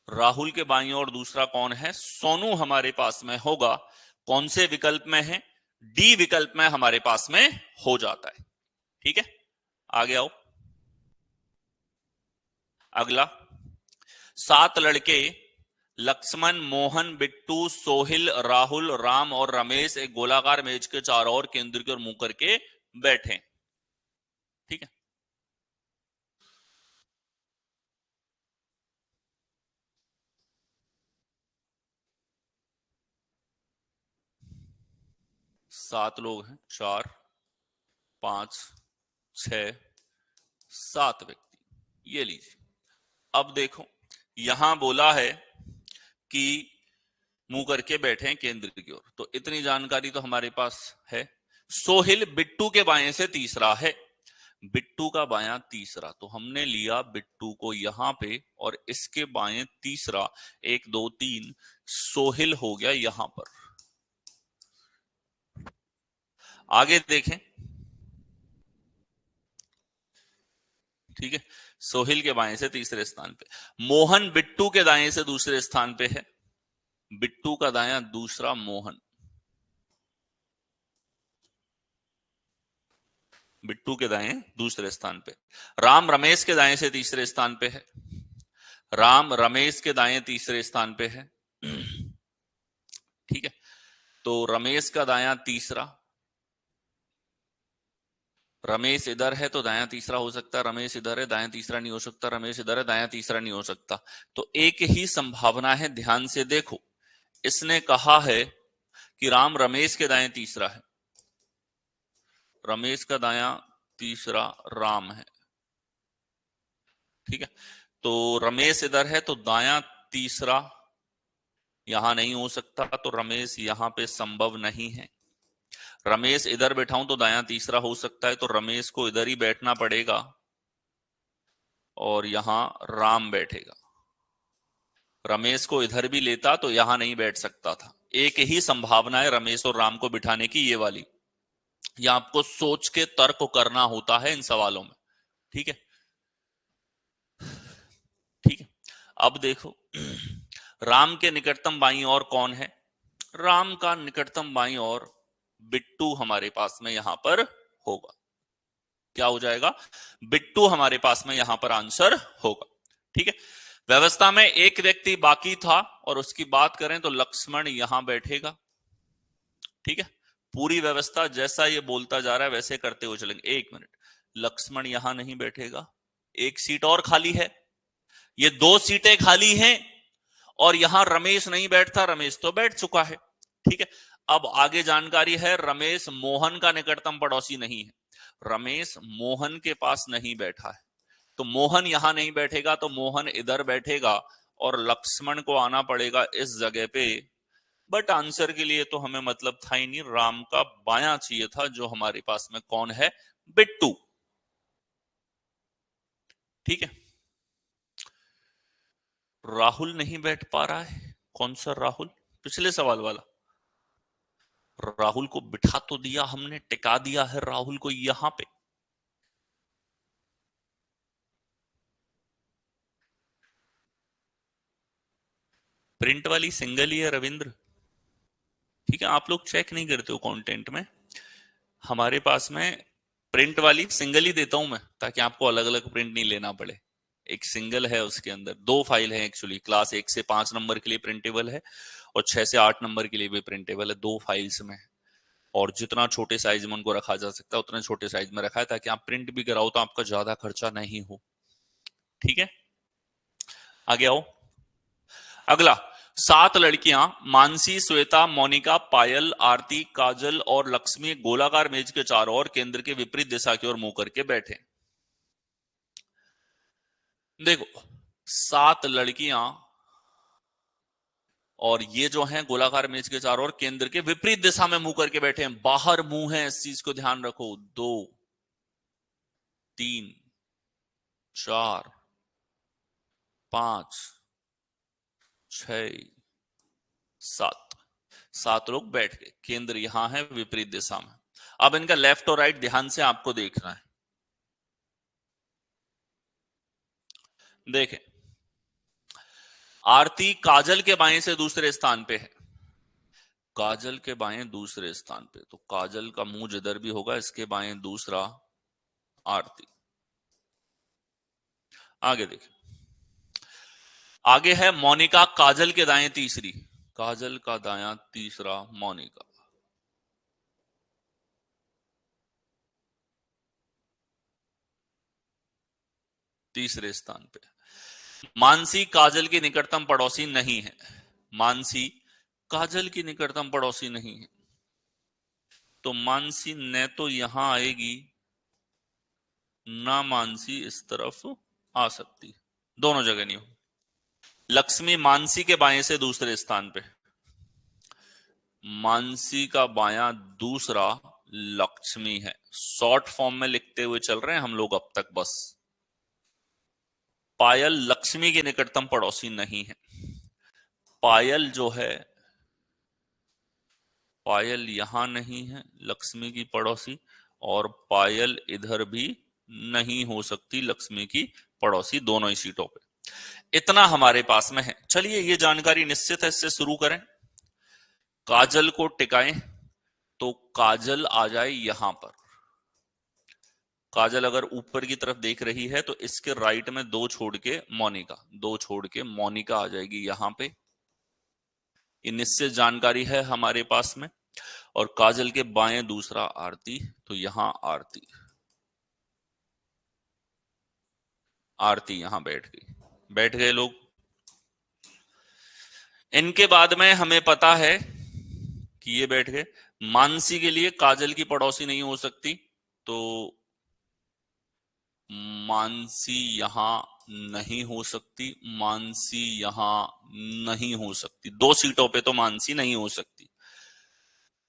राहुल के बाईं ओर दूसरा कौन है? सोनू हमारे पास में होगा। कौन से विकल्प में है? डी विकल्प में हमारे पास में हो जाता है। ठीक है, आगे आओ, अगला। 7 लड़के लक्ष्मण, मोहन, बिट्टू, सोहिल, राहुल, राम और रमेश एक गोलाकार मेज के चारों ओर केंद्र की ओर मुंह करके बैठे। ठीक है। सात लोग हैं, 4, 5, 6, 7 व्यक्ति, ये लीजिए। अब देखो, यहां बोला है कि मुंह करके बैठे हैं केंद्र की ओर, तो इतनी जानकारी तो हमारे पास है। सोहिल बिट्टू के बाएं से तीसरा है, बिट्टू का बायां तीसरा, तो हमने लिया बिट्टू को यहां पे और इसके बाएं तीसरा, 1 2 3, सोहिल हो गया यहां पर। आगे देखें, ठीक है, सोहिल के बाएं से तीसरे स्थान पे, मोहन बिट्टू के दाएं से दूसरे स्थान पे है, बिट्टू का दायां दूसरा मोहन, बिट्टू के दाएं दूसरे स्थान पे। राम रमेश के दाएं से तीसरे स्थान पे है, राम रमेश के दाएं तीसरे स्थान पे है। ठीक है, तो रमेश का दायां तीसरा, रमेश इधर है तो दायां तीसरा हो सकता है, रमेश इधर है दायां तीसरा नहीं हो सकता, रमेश इधर है दायां तीसरा नहीं हो सकता। तो एक ही संभावना है, ध्यान से देखो, इसने कहा है कि राम रमेश के दाएं तीसरा है, रमेश का दायां तीसरा राम है। ठीक है, तो रमेश इधर है तो दायां तीसरा यहां नहीं हो सकता, तो रमेश यहां पे संभव नहीं है। रमेश इधर बैठाऊं तो दायां तीसरा हो सकता है, तो रमेश को इधर ही बैठना पड़ेगा और यहां राम बैठेगा। रमेश को इधर भी लेता तो यहां नहीं बैठ सकता था। एक ही संभावना है रमेश और राम को बिठाने की, ये वाली। यह आपको सोच के तर्क करना होता है इन सवालों में। ठीक है, ठीक है। अब देखो, राम के निकटतम बाईं ओर कौन है? राम का निकटतम बाईं ओर बिट्टू हमारे पास में यहां पर होगा। क्या हो जाएगा? बिट्टू हमारे पास में यहां पर आंसर होगा। ठीक है, व्यवस्था में एक व्यक्ति बाकी था और उसकी बात करें तो लक्ष्मण यहां बैठेगा। ठीक है, पूरी व्यवस्था जैसा ये बोलता जा रहा है वैसे करते हुए चलेंगे। 1 मिनट, लक्ष्मण यहां नहीं बैठेगा, एक सीट और खाली है, ये 2 सीटें खाली हैं और यहां रमेश नहीं बैठता, रमेश तो बैठ चुका है। ठीक है, अब आगे जानकारी है, रमेश मोहन का निकटतम पड़ोसी नहीं है, रमेश मोहन के पास नहीं बैठा है, तो मोहन यहां नहीं बैठेगा, तो मोहन इधर बैठेगा और लक्ष्मण को आना पड़ेगा इस जगह पे। बट आंसर के लिए तो हमें मतलब था ही नहीं, राम का बायां चाहिए था, जो हमारे पास में कौन है? बिट्टू। ठीक है, राहुल नहीं बैठ पा रहा है, कौन सा राहुल? पिछले सवाल वाला। राहुल को बिठा तो दिया हमने, टिका दिया है राहुल को यहां पे। प्रिंट वाली सिंगल ही है रविंद्र। ठीक है, आप लोग चेक नहीं करते हो कंटेंट में, हमारे पास में प्रिंट वाली सिंगल ही देता हूं मैं, ताकि आपको अलग अलग प्रिंट नहीं लेना पड़े। एक सिंगल है, उसके अंदर 2 फाइल है एक्चुअली, क्लास 1 से 5 नंबर के लिए प्रिंटेबल है और 6 से 8 नंबर के लिए भी प्रिंटेबल है, 2 फाइल्स में। और जितना छोटे साइज में उनको रखा जा सकता है उतना छोटे साइज में रखा है, ताकि आप प्रिंट भी कराओ तो आपका ज्यादा खर्चा नहीं हो। ठीक है, आगे आओ। अगला, 7 लड़कियां मानसी, श्वेता, मोनिका, पायल, आरती, काजल और लक्ष्मी गोलाकार मेज के चारों ओर केंद्र के विपरीत दिशा की ओर मुंह करके बैठे। देखो, 7 लड़कियां और ये जो हैं गोलाकार मेज के चारों ओर केंद्र के विपरीत दिशा में मुंह करके बैठे हैं, बाहर मुंह है, इस चीज को ध्यान रखो। 2 3 4 5 6 7, 7 लोग बैठ गए, केंद्र यहां है विपरीत दिशा में। अब इनका लेफ्ट और राइट ध्यान से आपको देखना है। देखें, आरती काजल के बाएं से दूसरे स्थान पे है, काजल के बाएं दूसरे स्थान पे, तो काजल का मुंह जिधर भी होगा इसके बाएं दूसरा आरती। आगे देखें, आगे है मोनिका काजल के दाएं तीसरी, काजल का दायां तीसरा मोनिका। तीसरे स्थान पे। मानसी काजल की निकटतम पड़ोसी नहीं है। मानसी काजल की निकटतम पड़ोसी नहीं है, तो मानसी न तो यहां आएगी, ना मानसी इस तरफ आ सकती, दोनों जगह नहीं हो। लक्ष्मी मानसी के बाएं से दूसरे स्थान पे। मानसी का बायां दूसरा लक्ष्मी है। शॉर्ट फॉर्म में लिखते हुए चल रहे हैं हम लोग अब तक बस। पायल लक्ष्मी की निकटतम पड़ोसी नहीं है। पायल जो है, पायल यहां नहीं है लक्ष्मी की पड़ोसी, और पायल इधर भी नहीं हो सकती लक्ष्मी की पड़ोसी, दोनों ही सीटों पे। इतना हमारे पास में है। चलिए ये जानकारी निश्चित है, इससे शुरू करें। काजल को टिकाएं तो काजल आ जाए यहां पर। काजल अगर ऊपर की तरफ देख रही है तो इसके राइट में दो छोड़ के मोनिका, दो छोड़ के मोनिका आ जाएगी यहां पे। ये निश्चित जानकारी है हमारे पास में। और काजल के बाएं दूसरा आरती, तो यहां आरती, आरती यहां बैठ गई, बैठ गए लोग। इनके बाद में हमें पता है कि ये बैठ गए। मानसी के लिए काजल की पड़ोसी नहीं हो सकती, तो मानसी यहां नहीं हो सकती, मानसी यहां नहीं हो सकती, दो सीटों पे तो मानसी नहीं हो सकती।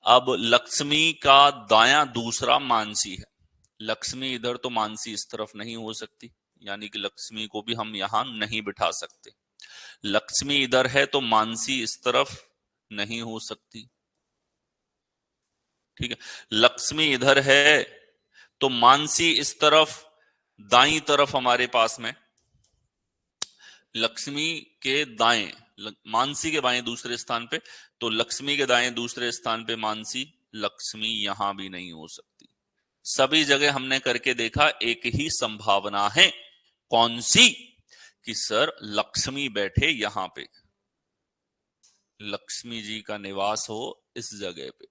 अब लक्ष्मी का दायां दूसरा मानसी है। लक्ष्मी इधर तो मानसी इस तरफ नहीं हो सकती, यानी कि लक्ष्मी को भी हम यहां नहीं बिठा सकते। लक्ष्मी इधर है तो मानसी इस तरफ नहीं हो सकती, ठीक है। लक्ष्मी इधर है तो मानसी इस तरफ, दाई तरफ हमारे पास में। लक्ष्मी के दाएं, मानसी के बाएं दूसरे स्थान पे, तो लक्ष्मी के दाएं दूसरे स्थान पे मानसी, लक्ष्मी यहां भी नहीं हो सकती। सभी जगह हमने करके देखा, एक ही संभावना है, कौन सी? कि सर लक्ष्मी बैठे यहां पे, लक्ष्मी जी का निवास हो इस जगह पे।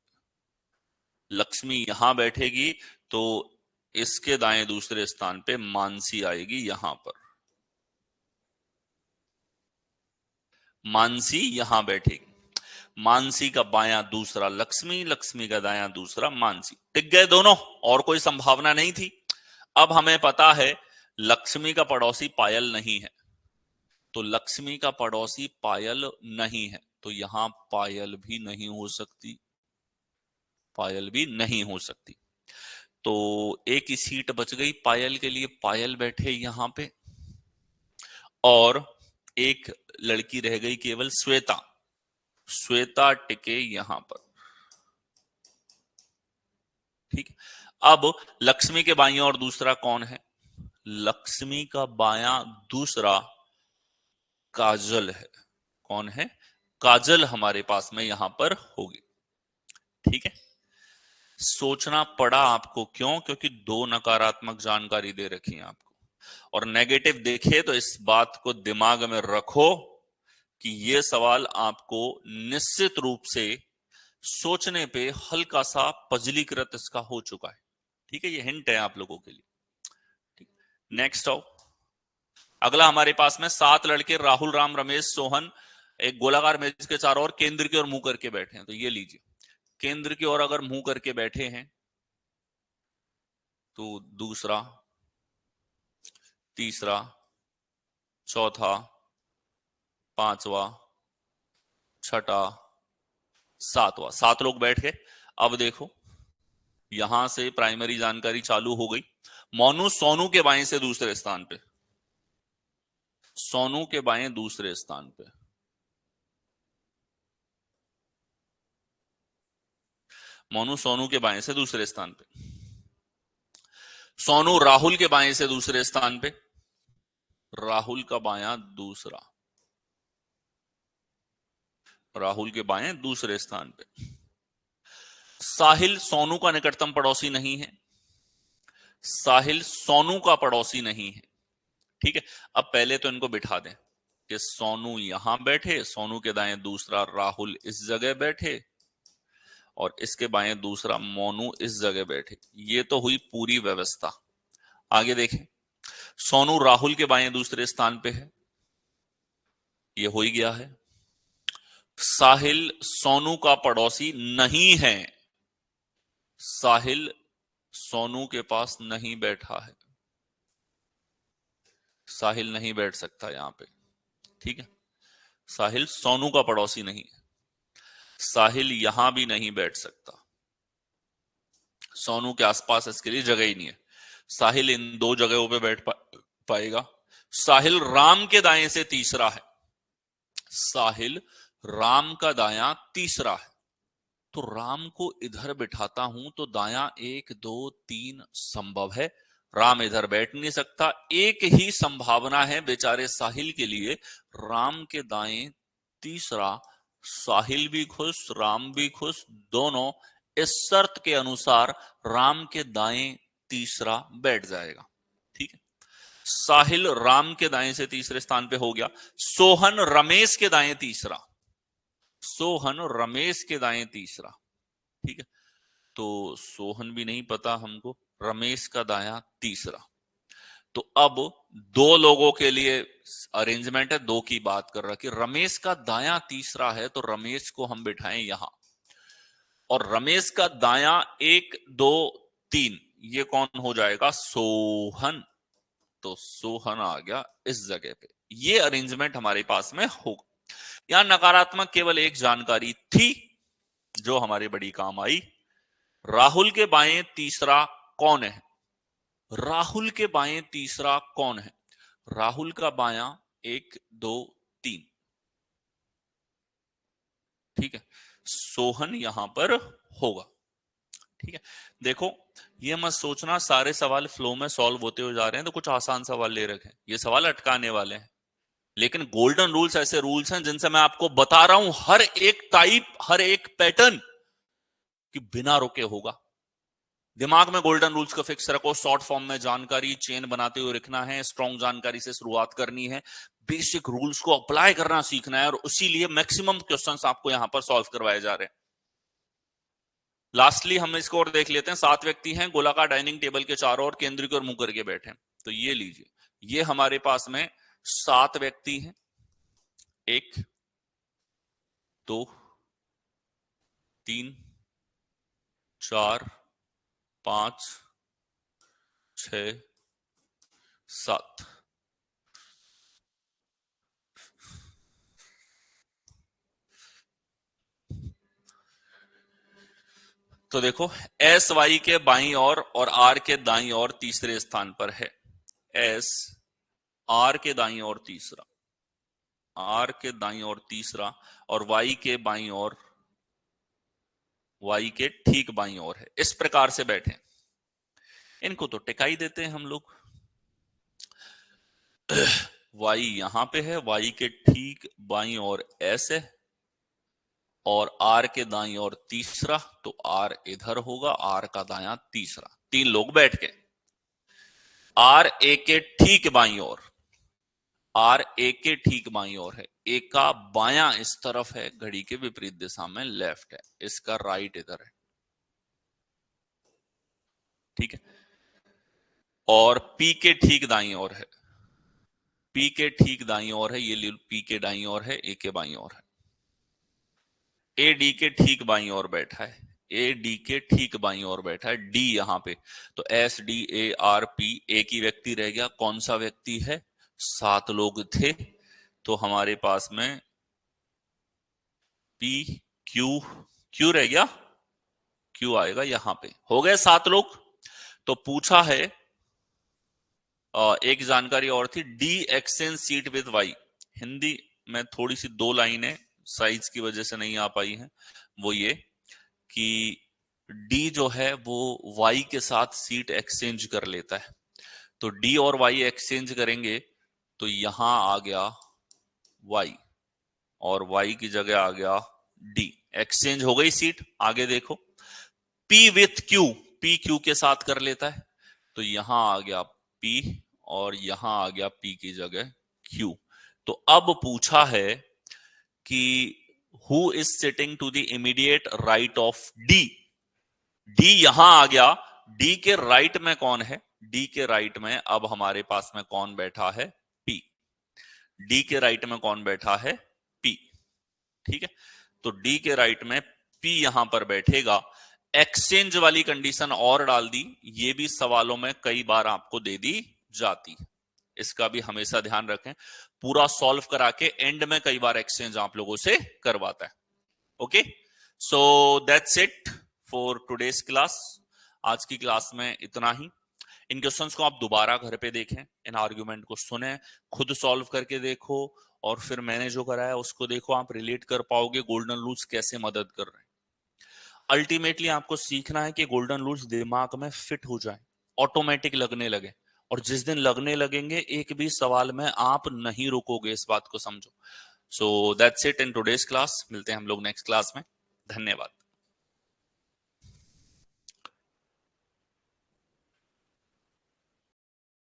लक्ष्मी यहां बैठेगी तो इसके दाएं दूसरे स्थान पे मानसी आएगी यहां पर। मानसी यहां बैठेगी, मानसी का बायां दूसरा लक्ष्मी, लक्ष्मी का दायां दूसरा मानसी, टिक गए दोनों, और कोई संभावना नहीं थी। अब हमें पता है लक्ष्मी का पड़ोसी पायल नहीं है, तो लक्ष्मी का पड़ोसी पायल नहीं है, तो यहां पायल भी नहीं हो सकती, पायल भी नहीं हो सकती। तो एक ही सीट बच गई पायल के लिए, पायल बैठे यहां पे। और एक लड़की रह गई केवल, श्वेता, श्वेता टिके यहां पर, ठीक है। अब लक्ष्मी के बाईं और दूसरा कौन है? लक्ष्मी का बायां दूसरा काजल है। कौन है? काजल हमारे पास में यहां पर होगी, ठीक है। सोचना पड़ा आपको, क्यों? क्योंकि दो नकारात्मक जानकारी दे रखी है आपको, और नेगेटिव देखे तो इस बात को दिमाग में रखो कि यह सवाल आपको निश्चित रूप से सोचने पे हल्का सा पजलीकृत इसका हो चुका है, ठीक है। ये हिंट है आप लोगों के लिए, ठीक। नेक्स्ट आओ। अगला हमारे पास में 7 लड़के राहुल, राम, रमेश, सोहन एक गोलाकार मेज के चारों ओर केंद्र की ओर मुंह करके बैठे हैं। तो ये लीजिए, केंद्र की ओर अगर मुंह करके बैठे हैं तो दूसरा, तीसरा, चौथा, पांचवा, छठा, सातवां, 7 लोग बैठ गए। अब देखो यहां से प्राइमरी जानकारी चालू हो गई। मोनू सोनू के बाएं से दूसरे स्थान पे, सोनू के बाएं दूसरे स्थान पे, मोनू सोनू के बाएं से दूसरे स्थान पे। सोनू राहुल के बाएं से दूसरे स्थान पे, राहुल का बायां दूसरा, राहुल के बाएं दूसरे स्थान पे। साहिल सोनू का निकटतम पड़ोसी नहीं है, साहिल सोनू का पड़ोसी नहीं है, ठीक है। अब पहले तो इनको बिठा दें कि सोनू यहां बैठे, सोनू के दाएं दूसरा राहुल इस जगह बैठे, और इसके बाएं दूसरा मोनू इस जगह बैठे। ये तो हुई पूरी व्यवस्था। आगे देखें, सोनू राहुल के बाएं दूसरे स्थान पे है, ये हो ही गया है। साहिल सोनू का पड़ोसी नहीं है, साहिल सोनू के पास नहीं बैठा है, साहिल नहीं बैठ सकता यहां पे, ठीक है। साहिल सोनू का पड़ोसी नहीं है, साहिल यहां भी नहीं बैठ सकता, सोनू के आसपास इसके लिए जगह ही नहीं है। साहिल इन दो जगहों पे पाएगा। साहिल राम के दाएं से तीसरा है, साहिल राम का दायां तीसरा है, तो राम को इधर बिठाता हूं तो दायां 1 2 3 संभव है, राम इधर बैठ नहीं सकता। एक ही संभावना है बेचारे साहिल के लिए, राम के दाएं तीसरा, साहिल भी खुश राम भी खुश, दोनों इस शर्त के अनुसार राम के दाएं तीसरा बैठ जाएगा, ठीक है। साहिल राम के दाएं से तीसरे स्थान पे हो गया। सोहन रमेश के दाएं तीसरा, सोहन रमेश के दाएं तीसरा, ठीक है। तो सोहन भी नहीं पता हमको, रमेश का दायां तीसरा। तो अब दो लोगों के लिए अरेंजमेंट है, दो की बात कर रहा कि रमेश का दायां तीसरा है, तो रमेश को हम बिठाएं यहां, और रमेश का दायां 1 2 3, ये कौन हो जाएगा, सोहन, तो सोहन आ गया इस जगह पे। ये अरेंजमेंट हमारे पास में होगा। यहां नकारात्मक केवल एक जानकारी थी जो हमारे बड़ी काम आई, राहुल के बाएं तीसरा कौन है, राहुल के बाएं तीसरा कौन है, राहुल का बायां 1 2 3, ठीक है। सोहन यहां पर होगा, ठीक है। देखो ये मत सोचना सारे सवाल फ्लो में सॉल्व होते हुए जा रहे हैं तो कुछ आसान सवाल ले रखे हैं, ये सवाल अटकाने वाले हैं, लेकिन गोल्डन रूल्स ऐसे रूल्स हैं जिनसे मैं आपको बता रहा हूं, हर एक टाइप हर एक पैटर्न कि बिना रुके होगा। दिमाग में गोल्डन रूल्स को फिक्स रखो, शॉर्ट फॉर्म में जानकारी चेन बनाते हुए रखना है, स्ट्रॉन्ग जानकारी से शुरुआत करनी है, बेसिक रूल्स को अप्लाई करना सीखना है, और उसी लिए मैक्सिमम क्वेश्चंस आपको यहां पर सॉल्व करवाए जा रहे हैं। लास्टली हम इसको और देख लेते हैं। 7 व्यक्ति हैं, गोलाकार डाइनिंग टेबल के चारों ओर केंद्र की ओर मुंह करके बैठे, तो ये लीजिए, ये हमारे पास में 7 व्यक्ति हैं, 1 2 3 4 5 6 7। तो देखो एस वाई के बाईं ओर और आर के दाईं ओर तीसरे स्थान पर है, एस आर के दाईं ओर तीसरा, आर के दाईं ओर तीसरा, और वाई के बाईं ओर, वाई के ठीक बाईं ओर है। इस प्रकार से बैठे, इनको तो टिकाई देते हैं हम लोग। वाई यहां पे है, वाई के ठीक बाईं ओर एस है, और आर के दाईं ओर तीसरा, तो आर इधर होगा, आर का दायां तीसरा, 3 लोग बैठ के। आर ए के ठीक बाईं ओर, आर ए के ठीक बाईं ओर है, ए का बायां इस तरफ है, घड़ी के विपरीत दिशा में लेफ्ट है, इसका राइट इधर है, ठीक है। और पी के ठीक दाईं ओर है, पी के ठीक दाईं ओर है, ये पी के दाईं ओर है, ए के बाईं ओर है। ए डी के ठीक बाईं ओर बैठा है, ए डी के ठीक बाईं ओर बैठा है, डी यहां पे, तो S D A R P, एक ही व्यक्ति रह गया, कौन सा व्यक्ति है, 7 लोग थे, तो हमारे पास में पी क्यू, क्यू रह गया, क्यू आएगा यहां पे, हो गए 7 लोग। तो पूछा है एक जानकारी और थी, D exchange seat with Y, Hindi में थोड़ी सी 2 लाइनें साइज की वजह से नहीं आ पाई हैं, वो ये कि डी जो है वो वाई के साथ सीट एक्सचेंज कर लेता है, तो डी और वाई एक्सचेंज करेंगे, तो यहां आ गया वाई, और वाई की जगह आ गया डी, एक्सचेंज हो गई सीट। आगे देखो, P with Q, P Q के साथ कर लेता है, तो यहां आ गया पी, और यहां आ गया पी की जगह क्यू। तो अब पूछा है कि who is sitting to the immediate right of D, D यहां आ गया, डी के राइट में कौन है, डी के राइट में अब हमारे पास में कौन बैठा है? पी। डी के राइट में कौन बैठा है? पी। ठीक है, तो डी के राइट में पी यहां पर बैठेगा। एक्सचेंज वाली कंडीशन और डाल दी, ये भी सवालों में कई बार आपको दे दी जाती है, इसका भी हमेशा ध्यान रखें। पूरा सॉल्व करा के एंड में कई बार एक्सचेंज आप लोगों से करवाता है। Okay, so that's it for today's class. आज की क्लास में इतना ही। इन क्वेश्चंस को आप दोबारा घर पे देखें, इन आर्ग्यूमेंट को सुने, खुद सॉल्व करके देखो, और फिर मैंने जो कराया उसको देखो, आप रिलेट कर पाओगे गोल्डन रूल्स कैसे मदद कर रहे हैं। अल्टीमेटली आपको सीखना है कि गोल्डन रूल्स दिमाग में फिट हो जाए, ऑटोमेटिक लगने लगे, और जिस दिन लगने लगेंगे एक भी सवाल में आप नहीं रुकोगे, इस बात को समझो। So that's it in today's class. मिलते हैं हम लोग नेक्स्ट क्लास में। धन्यवाद।